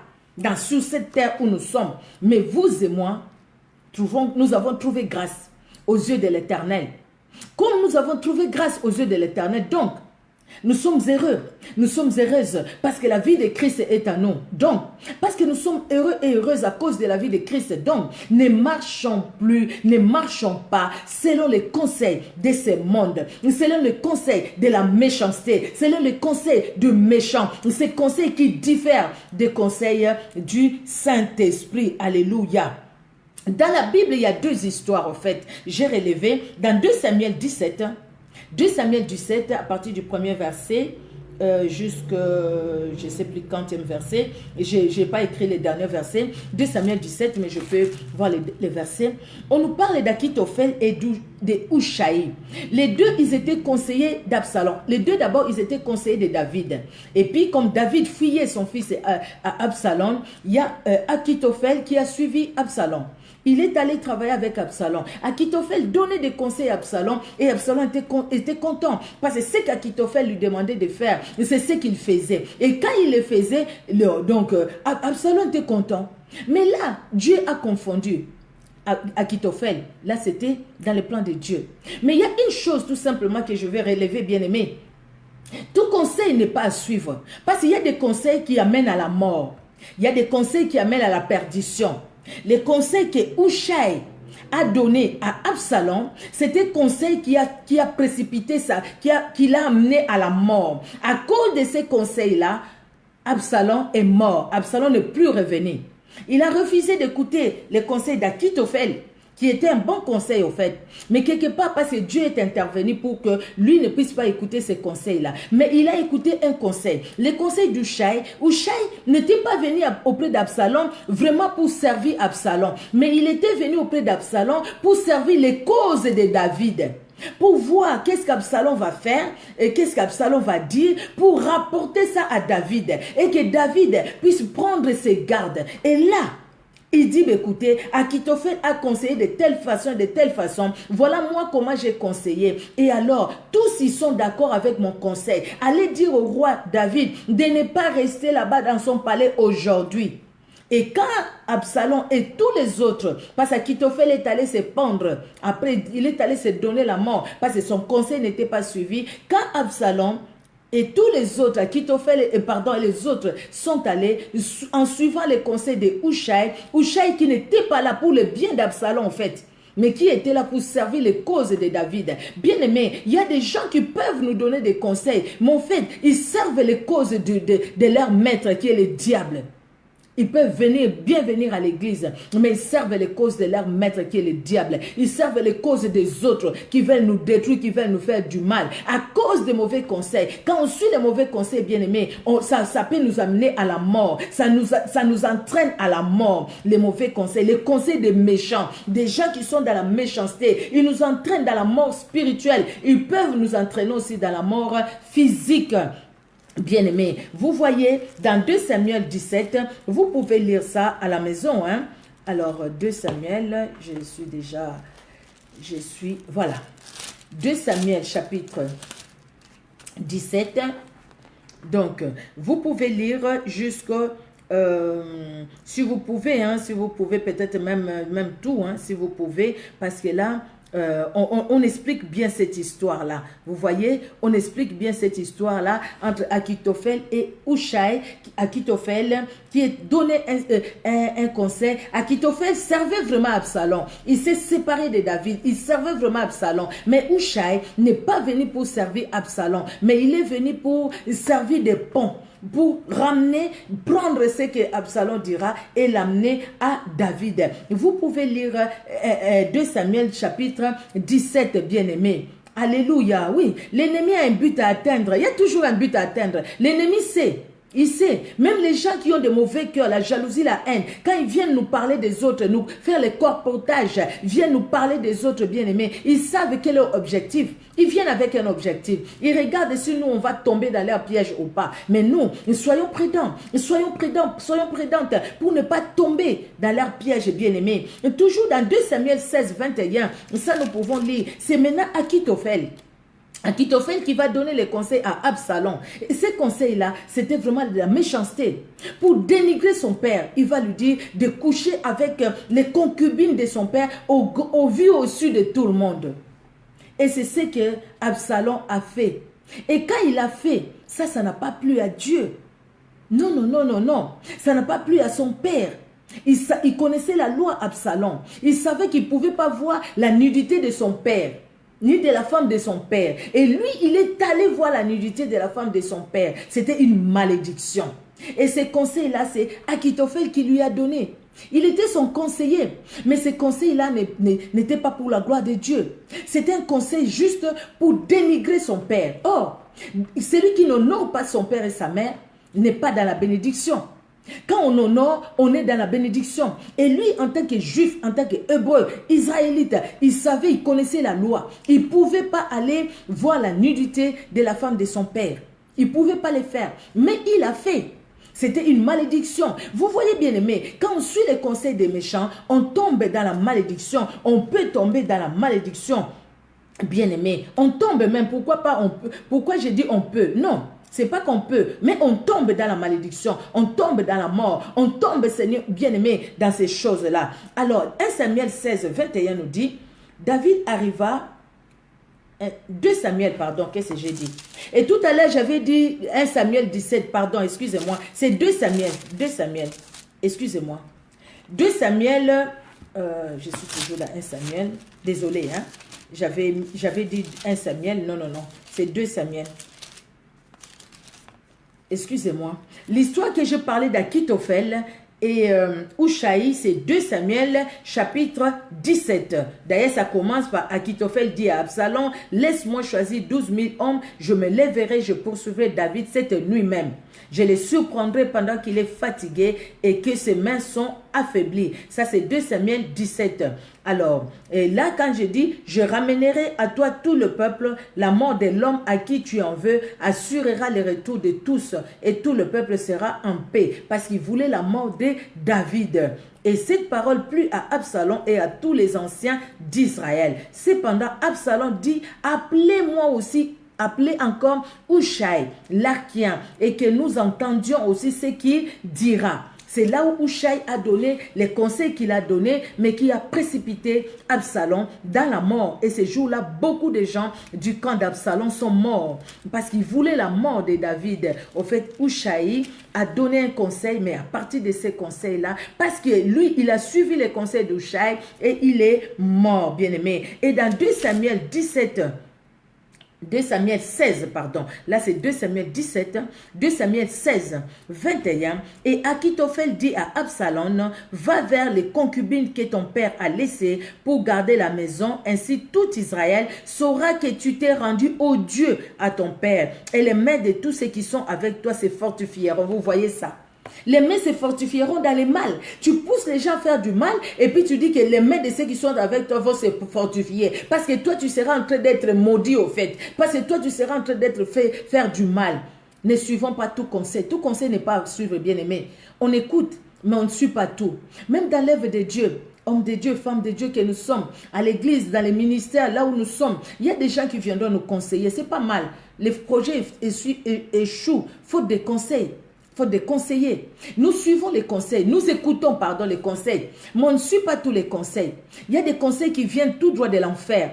sur cette terre où nous sommes. Mais vous et moi, nous avons trouvé grâce aux yeux de l'Éternel. Comme nous avons trouvé grâce aux yeux de l'Éternel, donc, nous sommes heureux, nous sommes heureuses parce que la vie de Christ est à nous. Donc, parce que nous sommes heureux et heureuses à cause de la vie de Christ. Donc, ne marchons pas selon les conseils de ce monde, selon les conseils de la méchanceté, selon les conseils de méchants, ces conseils qui diffèrent des conseils du Saint-Esprit. Alléluia. Dans la Bible, il y a deux histoires, en fait. J'ai relevé dans 2 Samuel 17, 2 Samuel 17, à partir du premier verset, jusqu'à, je ne sais plus quantième verset. Je n'ai pas écrit les derniers versets. 2 Samuel 17, mais je peux voir les versets. On nous parle d'Akitophel et de Hushaï. Les deux, ils étaient conseillers d'Absalom. Les deux, d'abord, ils étaient conseillers de David. Et puis, comme David fuyait son fils à Absalom, il y a Akitophel qui a suivi Absalom. Il est allé travailler avec Absalom. Akitophel donnait des conseils à Absalom et Absalom était content. Parce que ce qu'Akitophel lui demandait de faire, c'est ce qu'il faisait. Et quand il le faisait, Absalom était content. Mais là, Dieu a confondu Akitophel. Là, c'était dans le plan de Dieu. Mais il y a une chose tout simplement que je vais relever, bien aimé. Tout conseil n'est pas à suivre. Parce qu'il y a des conseils qui amènent à la mort. Il y a des conseils qui amènent à la perdition. Les conseils que Hushai a donné à Absalom, c'était conseil qui a précipité ça, qui l'a amené à la mort. À cause de ces conseils-là, Absalom est mort. Absalom n'est plus revenu. Il a refusé d'écouter les conseils d'Akitophel, qui était un bon conseil au fait. Mais quelque part, parce que Dieu est intervenu pour que lui ne puisse pas écouter ces conseils-là. Mais il a écouté un conseil. Le conseil d'Hushai. Hushai n'était pas venu auprès d'Absalom vraiment pour servir Absalom. Mais il était venu auprès d'Absalom pour servir les causes de David. Pour voir qu'est-ce qu'Absalom va faire et qu'est-ce qu'Absalom va dire pour rapporter ça à David. Et que David puisse prendre ses gardes. Et là, il dit, écoutez, Akitophel a conseillé de telle façon. Voilà moi comment j'ai conseillé. Et alors, tous ils sont d'accord avec mon conseil. Allez dire au roi David de ne pas rester là-bas dans son palais aujourd'hui. Et quand Absalom et tous les autres, parce qu'Akitophel est allé se pendre, après il est allé se donner la mort, parce que son conseil n'était pas suivi. Quand Absalom et tous les autres, Akitophel et les autres sont allés en suivant les conseils de Hushai qui n'était pas là pour le bien d'Absalom en fait, mais qui était là pour servir les causes de David. Bien aimé, il y a des gens qui peuvent nous donner des conseils, mais en fait, ils servent les causes de leur maître qui est le diable. Ils peuvent bien venir à l'église, mais ils servent les causes de leur maître qui est le diable. Ils servent les causes des autres qui veulent nous détruire, qui veulent nous faire du mal. À cause des mauvais conseils. Quand on suit les mauvais conseils, bien aimés, ça peut nous amener à la mort. Ça nous entraîne à la mort. Les mauvais conseils, les conseils des méchants, des gens qui sont dans la méchanceté. Ils nous entraînent dans la mort spirituelle. Ils peuvent nous entraîner aussi dans la mort physique. Bien aimé, vous voyez dans 2 Samuel 17, vous pouvez lire ça à la maison. Hein? Alors 2 Samuel, voilà. 2 Samuel chapitre 17. Donc, vous pouvez lire jusqu'au... si vous pouvez peut-être même tout, hein, si vous pouvez, parce que là... on explique bien cette histoire-là. Vous voyez, on explique bien cette histoire-là entre Akitophel et Hushai. Akitophel qui est donné un conseil. Akitophel servait vraiment Absalom. Il s'est séparé de David. Il servait vraiment Absalom. Mais Hushai n'est pas venu pour servir Absalom. Mais il est venu pour servir des ponts. Pour prendre ce que Absalom dira et l'amener à David. Vous pouvez lire 2 Samuel chapitre 17, bien-aimé. Alléluia, oui. L'ennemi a un but à atteindre. Il y a toujours un but à atteindre. L'ennemi sait. Il sait, même les gens qui ont de mauvais cœurs, la jalousie, la haine, quand ils viennent nous parler des autres, nous faire le corporatage, viennent nous parler des autres bien-aimés, ils savent quel est leur objectif. Ils viennent avec un objectif. Ils regardent si nous, on va tomber dans leur piège ou pas. Mais nous, soyons prudents, soyons prudentes pour ne pas tomber dans leur piège bien-aimés. Toujours dans 2 Samuel 16, 21, ça nous pouvons lire, c'est maintenant Akitophel. Akitophel qui va donner les conseils à Absalom. Et ces conseils-là, c'était vraiment de la méchanceté. Pour dénigrer son père, il va lui dire de coucher avec les concubines de son père au vu au-dessus de tout le monde. Et c'est ce que Absalom a fait. Et quand il a fait, ça n'a pas plu à Dieu. Non. Ça n'a pas plu à son père. Il connaissait la loi Absalom. Il savait qu'il ne pouvait pas voir la nudité de son père, ni de la femme de son père. Et lui, il est allé voir la nudité de la femme de son père. C'était une malédiction. Et ces conseils-là, c'est Akitophel qui lui a donné. Il était son conseiller. Mais ces conseils-là n'étaient pas pour la gloire de Dieu. C'était un conseil juste pour dénigrer son père. Or, celui qui n'honore pas son père et sa mère n'est pas dans la bénédiction. Quand on honore, on est dans la bénédiction. Et lui, en tant que juif, en tant qu'hébreu, israélite, il savait, il connaissait la loi. Il ne pouvait pas aller voir la nudité de la femme de son père. Il ne pouvait pas le faire. Mais il a fait. C'était une malédiction. Vous voyez bien aimé, quand on suit les conseils des méchants, on tombe dans la malédiction. On peut tomber dans la malédiction. Bien aimé, on tombe même. Pourquoi pas on peut? Pourquoi j'ai dit on peut? Non. C'est pas qu'on peut, mais on tombe dans la malédiction, on tombe dans la mort, on tombe, Seigneur bien-aimé, dans ces choses-là. Alors, 1 Samuel 16, 21 nous dit, David arriva, 2 Samuel, pardon, qu'est-ce que j'ai dit? Et tout à l'heure, j'avais dit 1 Samuel 17, pardon, excusez-moi, c'est 2 Samuel, excusez-moi. 2 Samuel, je suis toujours là, 1 Samuel, désolé, hein, j'avais dit 1 Samuel, non, c'est 2 Samuel. Excusez-moi. L'histoire que je parlais d'Akitophel et Ushaï, c'est 2 Samuel chapitre 17. D'ailleurs, ça commence par Akitophel dit à Absalom, laisse-moi choisir 12 000 hommes, je me lèverai, je poursuivrai David cette nuit même. Je les surprendrai pendant qu'il est fatigué et que ses mains sont affaiblies. Ça, c'est 2 Samuel 17. Alors, et là, quand je dis, je ramènerai à toi tout le peuple, la mort de l'homme à qui tu en veux, assurera le retour de tous, et tout le peuple sera en paix. Parce qu'il voulait la mort de David. Et cette parole plut à Absalom et à tous les anciens d'Israël. Cependant, Absalom dit, appelez-moi aussi, appelez encore Ushaï, l'Archien, et que nous entendions aussi ce qu'il dira. C'est là où Ushaï a donné les conseils qu'il a donnés, mais qui a précipité Absalom dans la mort. Et ces jours-là, beaucoup de gens du camp d'Absalom sont morts parce qu'ils voulaient la mort de David. Au fait, Ushaï a donné un conseil, mais à partir de ces conseils-là, parce que lui, il a suivi les conseils d'Ushaï et il est mort, bien aimé. Et dans 2 Samuel 17, 2 Samuel 16, pardon. Là, c'est 2 Samuel 17, 2 Samuel 16, 21. Et Akitophel dit à Absalom, va vers les concubines que ton père a laissées pour garder la maison. Ainsi, tout Israël saura que tu t'es rendu au Dieu à ton père. Et les mains de tous ceux qui sont avec toi se fortifieront. Vous voyez ça? Les mains se fortifieront dans le mal. Tu pousses les gens à faire du mal et puis tu dis que les mains de ceux qui sont avec toi vont se fortifier. Parce que toi, tu seras en train d'être maudit au fait. Parce que toi, tu seras en train d'être fait faire du mal. Ne suivons pas tout conseil. Tout conseil n'est pas à suivre, bien aimé. On écoute, mais on ne suit pas tout. Même dans l'œuvre de Dieu, hommes de Dieu, femmes de Dieu que nous sommes, à l'église, dans les ministères, là où nous sommes, il y a des gens qui viendront nous conseiller. C'est pas mal. Les projets échouent faute de conseils. Faut des conseillers. Nous suivons les conseils. Nous écoutons, pardon, les conseils. Mais on ne suit pas tous les conseils. Il y a des conseils qui viennent tout droit de l'enfer.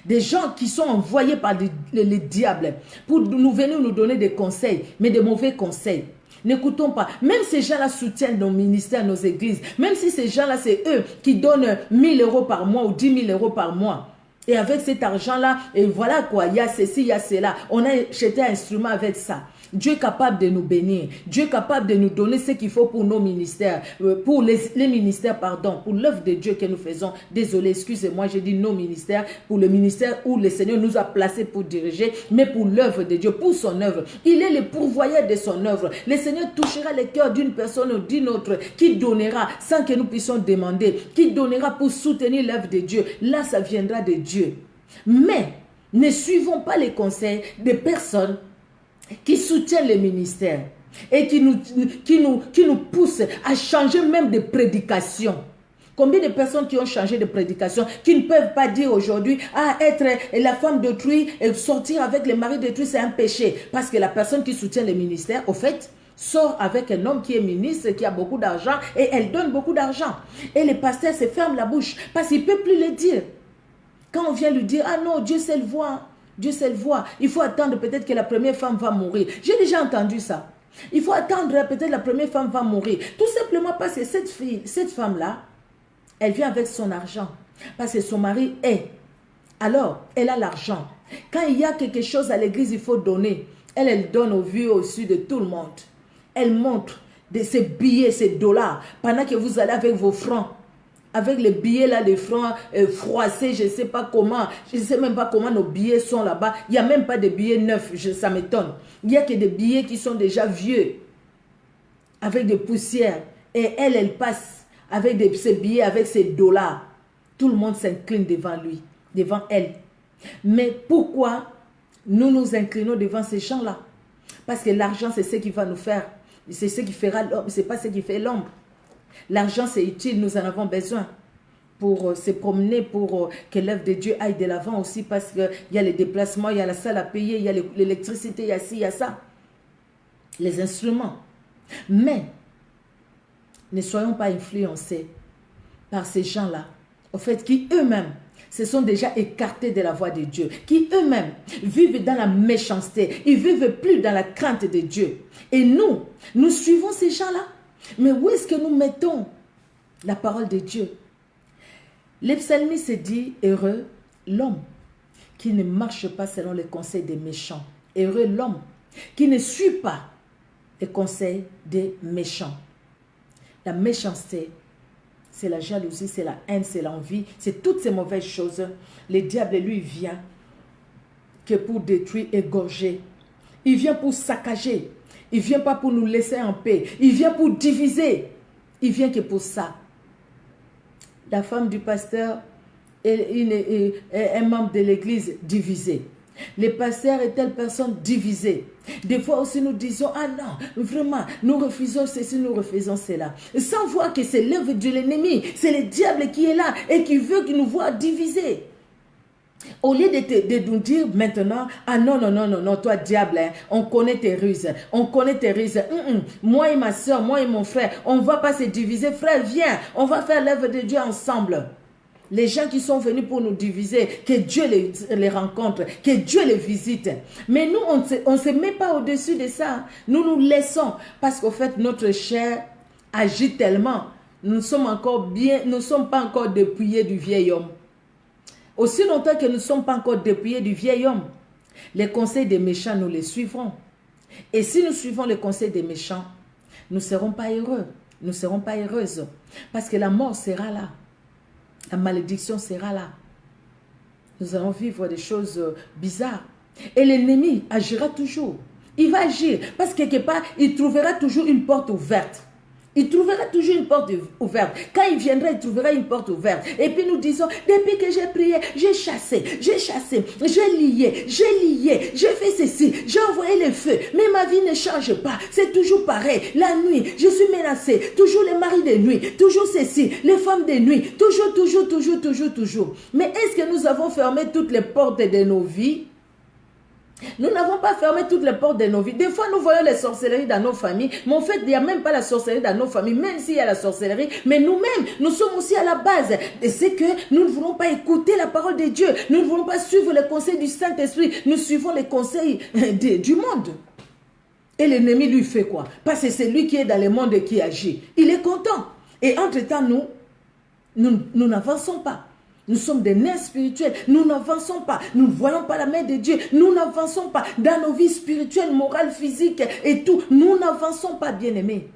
Des gens qui sont envoyés par les diables pour nous venir nous donner des conseils, mais des mauvais conseils. N'écoutons pas. Même ces gens-là soutiennent nos ministères, nos églises. Même si ces gens-là, c'est eux qui donnent 1 000 € par mois ou 10 000 € par mois. Et avec cet argent-là, et voilà quoi, il y a ceci, il y a cela. On a acheté un instrument avec ça. Dieu est capable de nous bénir. Dieu est capable de nous donner ce qu'il faut pour nos ministères, pour les ministères, pardon, pour l'œuvre de Dieu que nous faisons. Désolé, excusez-moi, j'ai dit nos ministères, pour le ministère où le Seigneur nous a placés pour diriger, mais pour l'œuvre de Dieu, pour son œuvre. Il est le pourvoyeur de son œuvre. Le Seigneur touchera le cœur d'une personne ou d'une autre qui donnera sans que nous puissions demander, qui donnera pour soutenir l'œuvre de Dieu. Là, ça viendra de Dieu. Mais ne suivons pas les conseils des personnes qui soutiennent les ministères et qui nous poussent à changer même de prédication. Combien de personnes qui ont changé de prédication, qui ne peuvent pas dire aujourd'hui, être la femme d'autrui et sortir avec le mari d'autrui, c'est un péché. Parce que la personne qui soutient les ministères, au fait, sort avec un homme qui est ministre, qui a beaucoup d'argent et elle donne beaucoup d'argent. Et le pasteur se ferme la bouche parce qu'il ne peut plus le dire. Quand on vient lui dire, ah non, Dieu sait le voir. Dieu sait le voir. Il faut attendre peut-être que la première femme va mourir. J'ai déjà entendu ça. Il faut attendre peut-être la première femme va mourir. Tout simplement parce que cette femme-là, elle vient avec son argent. Parce que son mari est. Alors, elle a l'argent. Quand il y a quelque chose à l'église, il faut donner. Elle donne au vu au su de tout le monde. Elle montre ses billets, ses dollars. Pendant que vous allez avec vos francs. Avec les billets là, les francs froissés, je ne sais pas comment, je ne sais même pas comment nos billets sont là-bas. Il n'y a même pas de billets neufs, ça m'étonne. Il n'y a que des billets qui sont déjà vieux, avec des poussières. Et elle passe avec ses billets, avec ses dollars. Tout le monde s'incline devant lui, devant elle. Mais pourquoi nous nous inclinons devant ces gens-là? Parce que l'argent, c'est ce qui va nous faire C'est ce qui fera l'homme, c'est pas ce qui fait l'homme. L'argent, c'est utile, nous en avons besoin pour se promener, pour que l'œuvre de Dieu aille de l'avant aussi, parce qu'il y a les déplacements, il y a la salle à payer, il y a l'électricité, il y a ci, il y a ça. Les instruments. Mais, ne soyons pas influencés par ces gens-là, au fait, qui eux-mêmes se sont déjà écartés de la voie de Dieu, qui eux-mêmes vivent dans la méchanceté, ils vivent plus dans la crainte de Dieu. Et nous suivons ces gens-là. Mais où est-ce que nous mettons la parole de Dieu? Les psalmistes dit, heureux l'homme qui ne marche pas selon les conseils des méchants. Heureux l'homme qui ne suit pas les conseils des méchants. La méchanceté, c'est la jalousie, c'est la haine, c'est l'envie, c'est toutes ces mauvaises choses. Le diable, lui, vient que pour détruire, égorger. Il vient pour saccager. Il ne vient pas pour nous laisser en paix. Il vient pour diviser. Il vient que pour ça. La femme du pasteur est un membre de l'église divisé. Le pasteur est telle personne divisée. Des fois aussi nous disons, ah non, vraiment, nous refusons ceci, nous refusons cela. Sans voir que c'est l'œuvre de l'ennemi, c'est le diable qui est là et qui veut nous voir divisés. Au lieu de nous dire maintenant, ah non, non, non, non, non, toi diable, hein, on connaît tes ruses, on connaît tes ruses. Moi et ma soeur, moi et mon frère, on ne va pas se diviser. Frère, viens, on va faire l'œuvre de Dieu ensemble. Les gens qui sont venus pour nous diviser, que Dieu les rencontre, que Dieu les visite. Mais nous, on ne se met pas au-dessus de ça. Nous nous laissons parce qu'au fait, notre chair agit tellement. Nous sommes pas encore dépouillés du vieil homme. Aussi longtemps que nous ne sommes pas encore dépouillés du vieil homme, les conseils des méchants, nous les suivrons. Et si nous suivons les conseils des méchants, nous ne serons pas heureux. Nous ne serons pas heureuses. Parce que la mort sera là. La malédiction sera là. Nous allons vivre des choses bizarres. Et l'ennemi agira toujours. Il va agir. Parce que quelque part, il trouvera toujours une porte ouverte. Il trouvera toujours une porte ouverte. Quand il viendra, il trouvera une porte ouverte. Et puis nous disons, depuis que j'ai prié, j'ai chassé, j'ai lié, j'ai fait ceci, j'ai envoyé le feu. Mais ma vie ne change pas. C'est toujours pareil. La nuit, je suis menacée. Toujours les maris de nuit. Toujours ceci. Les femmes de nuit. Toujours. Mais est-ce que nous avons fermé toutes les portes de nos vies? Nous n'avons pas fermé toutes les portes de nos vies. Des fois, nous voyons les sorcelleries dans nos familles. Mais en fait, il n'y a même pas la sorcellerie dans nos familles, même s'il y a la sorcellerie. Mais nous-mêmes, nous sommes aussi à la base. Et c'est que nous ne voulons pas écouter la parole de Dieu. Nous ne voulons pas suivre les conseils du Saint-Esprit. Nous suivons les conseils du monde. Et l'ennemi lui fait quoi? Parce que c'est lui qui est dans le monde et qui agit. Il est content. Et entre-temps, nous n'avançons pas. Nous sommes des nerfs spirituels. Nous n'avançons pas. Nous ne voyons pas la main de Dieu. Nous n'avançons pas dans nos vies spirituelles, morales, physiques et tout. Nous n'avançons pas, bien-aimés.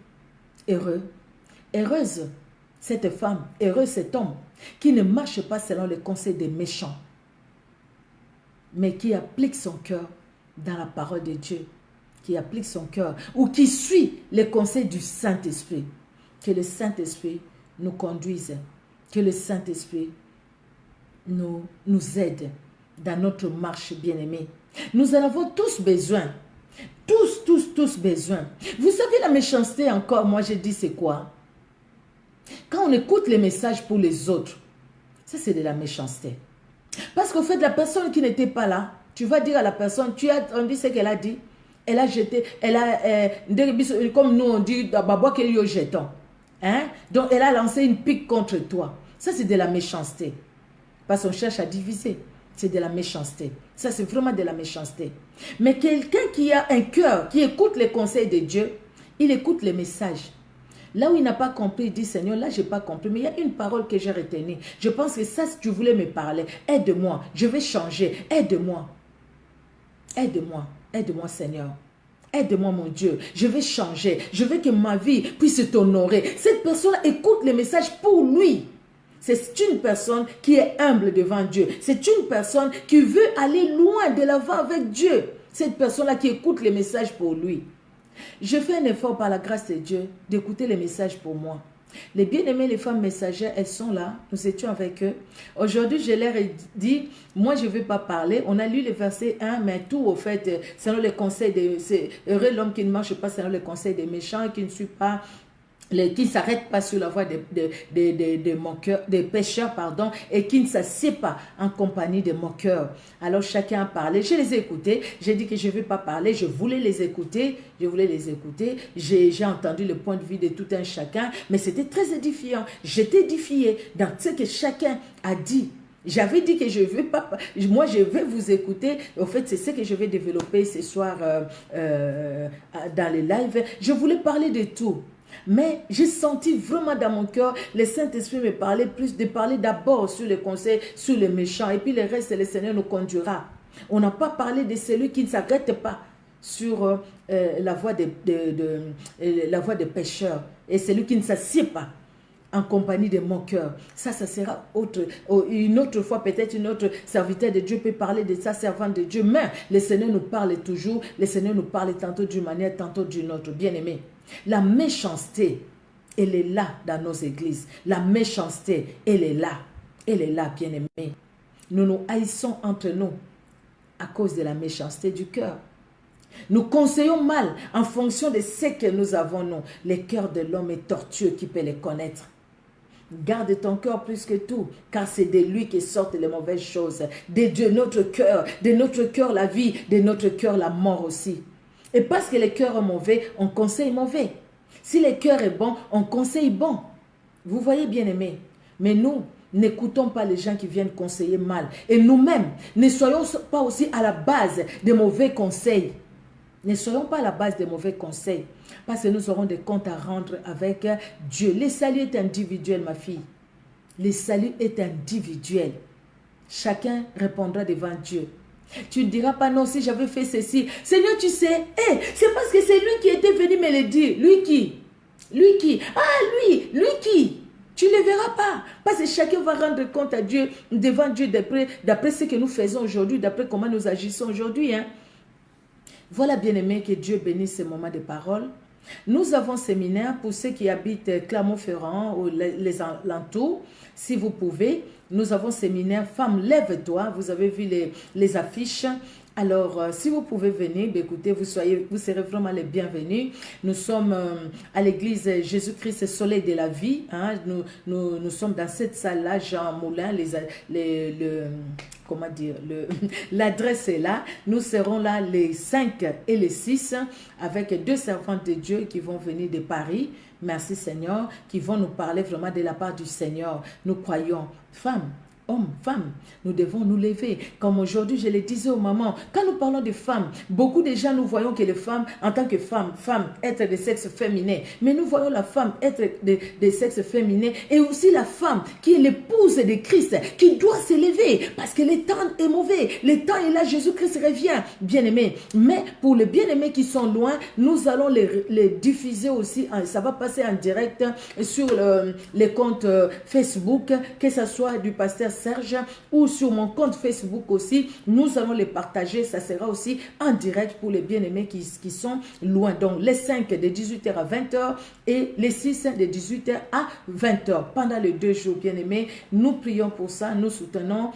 Heureuse cette femme, heureux cet homme qui ne marche pas selon les conseils des méchants, mais qui applique son cœur dans la parole de Dieu, qui applique son cœur ou qui suit les conseils du Saint-Esprit. Que le Saint-Esprit nous conduise. Que le Saint-Esprit nous aide dans notre marche, bien-aimée. Nous en avons tous besoin. Tous besoin. Vous savez, la méchanceté encore, moi je dis c'est quoi? Quand on écoute les messages pour les autres, ça c'est de la méchanceté. Parce qu'au fait, la personne qui n'était pas là, tu vas dire à la personne, tu as entendu ce qu'elle a dit? Elle a jeté, comme nous on dit, jeton. Hein? Donc elle a lancé une pique contre toi. Ça c'est de la méchanceté. Parce qu'on cherche à diviser. C'est de la méchanceté. Ça, c'est vraiment de la méchanceté. Mais quelqu'un qui a un cœur, qui écoute les conseils de Dieu, il écoute les messages. Là où il n'a pas compris, il dit, Seigneur, là, je n'ai pas compris. Mais il y a une parole que j'ai retenue. Je pense que ça, si tu voulais me parler, aide-moi. Je vais changer. Aide-moi. Aide-moi, Seigneur. Aide-moi, mon Dieu. Je vais changer. Je veux que ma vie puisse t'honorer. Cette personne écoute les messages pour lui. C'est une personne qui est humble devant Dieu. C'est une personne qui veut aller loin de l'avant avec Dieu. Cette personne-là qui écoute les messages pour lui. Je fais un effort par la grâce de Dieu d'écouter les messages pour moi. Les bien-aimés, les femmes messagères, elles sont là. Nous étions avec eux. Aujourd'hui, je leur ai dit, moi, je ne vais pas parler. On a lu le verset 1, mais tout, au fait, selon les conseils c'est heureux l'homme qui ne marche pas selon les conseils des méchants, qui ne suit pas qui ne s'arrête pas sur la voie des pécheurs, pardon, et qui ne s'assied pas en compagnie des moqueurs. Alors chacun a parlé, je les ai écoutés, j'ai dit que je ne vais pas parler, je voulais les écouter, j'ai entendu le point de vue de tout un chacun, mais c'était très édifiant, j'étais édifié dans ce que chacun a dit. J'avais dit que je veux pas, moi je vais vous écouter. En fait, c'est ce que je vais développer ce soir dans les lives. Je voulais parler de tout. Mais j'ai senti vraiment dans mon cœur, le Saint-Esprit me parlait plus, de parler d'abord sur les conseils, sur les méchants. Et puis le reste, le Seigneur nous conduira. On n'a pas parlé de celui qui ne s'arrête pas sur la voie des pécheurs. Et celui qui ne s'assied pas en compagnie des moqueurs. Ça sera une autre fois, peut-être une autre serviteur de Dieu peut parler de sa servante de Dieu. Mais le Seigneur nous parle toujours. Le Seigneur nous parle tantôt d'une manière, tantôt d'une autre. Bien-aimés, la méchanceté, elle est là dans nos églises. La méchanceté, elle est là. Elle est là, bien-aimés. Nous nous haïssons entre nous à cause de la méchanceté du cœur. Nous conseillons mal en fonction de ce que nous avons, nous. Le cœur de l'homme est tortueux, qui peut les connaître. Garde ton cœur plus que tout, car c'est de lui que sortent les mauvaises choses. De notre cœur la vie, de notre cœur la mort aussi. Et parce que le cœur est mauvais, on conseille mauvais. Si le cœur est bon, on conseille bon. Vous voyez, bien aimé. Mais nous, n'écoutons pas les gens qui viennent conseiller mal. Et nous-mêmes, ne soyons pas aussi à la base des mauvais conseils. Ne soyons pas à la base des mauvais conseils. Parce que nous aurons des comptes à rendre avec Dieu. Le salut est individuel, ma fille. Le salut est individuel. Chacun répondra devant Dieu. Tu ne diras pas non, si j'avais fait ceci. Seigneur, tu sais, c'est parce que c'est lui qui était venu me le dire. Lui qui? Ah, lui qui? Tu ne le verras pas. Parce que chacun va rendre compte à Dieu, devant Dieu, d'après ce que nous faisons aujourd'hui, d'après comment nous agissons aujourd'hui. Voilà, bien-aimés, que Dieu bénisse ce moment de parole. Nous avons séminaire pour ceux qui habitent Clermont-Ferrand ou les alentours. Si vous pouvez, nous avons séminaire Femme, lève-toi. Vous avez vu les affiches. Alors, si vous pouvez venir, écoutez, vous serez vraiment les bienvenus. Nous sommes à l'église Jésus-Christ, Soleil de la vie. Nous sommes dans cette salle-là, Jean Moulin, comment dire, l'adresse est là. Nous serons là les 5 et les 6 avec 2 servantes de Dieu qui vont venir de Paris. Merci Seigneur, qui vont nous parler vraiment de la part du Seigneur. Nous croyons, femmes, hommes, femmes, nous devons nous lever. Comme aujourd'hui, je le disais aux mamans, quand nous parlons de femmes, beaucoup de gens, nous voyons que les femmes, en tant que femmes, être de sexe féminin. Mais nous voyons la femme être de sexe féminin et aussi la femme qui est l'épouse de Christ, qui doit se lever parce que le temps est mauvais. Le temps est là, Jésus-Christ revient, bien-aimés. Mais pour les bien-aimés qui sont loin, nous allons les diffuser aussi. Ça va passer en direct sur les comptes Facebook, que ce soit du pasteur Serge ou sur mon compte Facebook aussi. Nous allons les partager. Ça sera aussi en direct pour les bien-aimés qui sont loin. Donc les 5 de 18h à 20h et les 6 de 18h à 20h. Pendant les 2 jours, bien-aimés, nous prions pour ça. Nous soutenons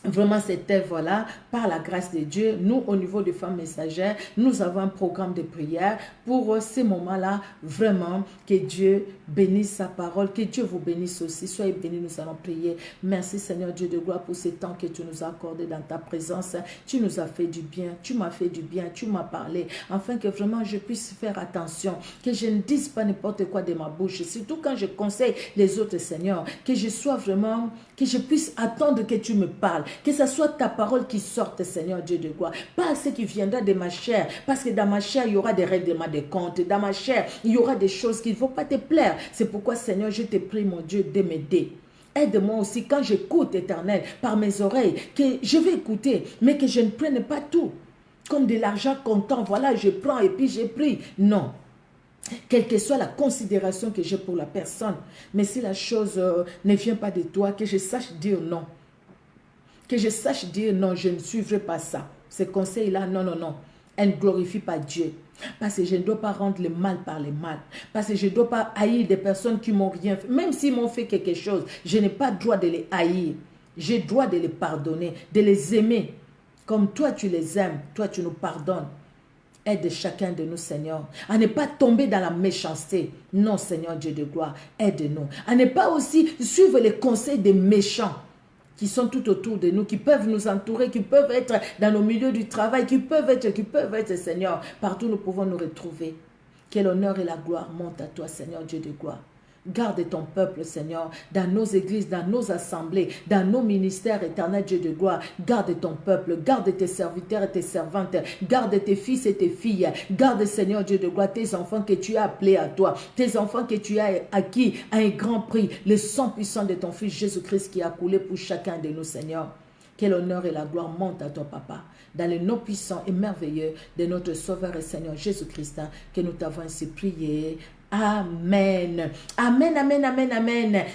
vraiment cette œuvre-là, par la grâce de Dieu. Nous, au niveau des femmes messagères, nous avons un programme de prière pour ces moments-là. Vraiment, que Dieu bénisse sa parole, que Dieu vous bénisse aussi. Soyez bénis, nous allons prier. Merci Seigneur Dieu de gloire pour ce temps que tu nous as accordé dans ta présence. Tu nous as fait du bien, tu m'as fait du bien, tu m'as parlé, afin que vraiment je puisse faire attention, que je ne dise pas n'importe quoi de ma bouche, surtout quand je conseille les autres, Seigneur, que je sois vraiment, que je puisse attendre que tu me parles, que ce soit ta parole qui sorte, Seigneur Dieu de gloire, pas ce qui viendra de ma chair, parce que dans ma chair, il y aura des règlements de compte, dans ma chair, il y aura des choses qui ne vont pas te plaire. C'est pourquoi, Seigneur, je te prie, mon Dieu, de m'aider. Aide-moi aussi quand j'écoute, Éternel, par mes oreilles, que je vais écouter, mais que je ne prenne pas tout comme de l'argent comptant. Voilà, je prends et puis j'ai pris. Non. Quelle que soit la considération que j'ai pour la personne, mais si la chose ne vient pas de toi, que je sache dire non. Que je sache dire non, je ne suivrai pas ça. Ces conseils-là, non, non, non. Elle ne glorifie pas Dieu. Parce que je ne dois pas rendre le mal par le mal. Parce que je ne dois pas haïr des personnes qui m'ont rien fait. Même s'ils m'ont fait quelque chose, je n'ai pas le droit de les haïr. J'ai le droit de les pardonner, de les aimer. Comme toi, tu les aimes. Toi, tu nous pardonnes. Aide chacun de nous, Seigneur, à ne pas tomber dans la méchanceté. Non, Seigneur Dieu de gloire, aide-nous. À ne pas aussi suivre les conseils des méchants qui sont tout autour de nous, qui peuvent nous entourer, qui peuvent être dans nos milieux du travail, qui peuvent être, Seigneur, partout nous pouvons nous retrouver. Que l'honneur et la gloire montent à toi, Seigneur Dieu de gloire. Garde ton peuple, Seigneur, dans nos églises, dans nos assemblées, dans nos ministères, éternel Dieu de gloire. Garde ton peuple, garde tes serviteurs et tes servantes, garde tes fils et tes filles, garde, Seigneur Dieu de gloire, tes enfants que tu as appelés à toi, tes enfants que tu as acquis à un grand prix, le sang puissant de ton Fils Jésus-Christ qui a coulé pour chacun de nous, Seigneur. Que l'honneur et la gloire montent à ton Papa, dans le nom puissant et merveilleux de notre Sauveur et Seigneur Jésus-Christ, que nous t'avons ainsi prié. Amen. Amen, amen, amen, amen.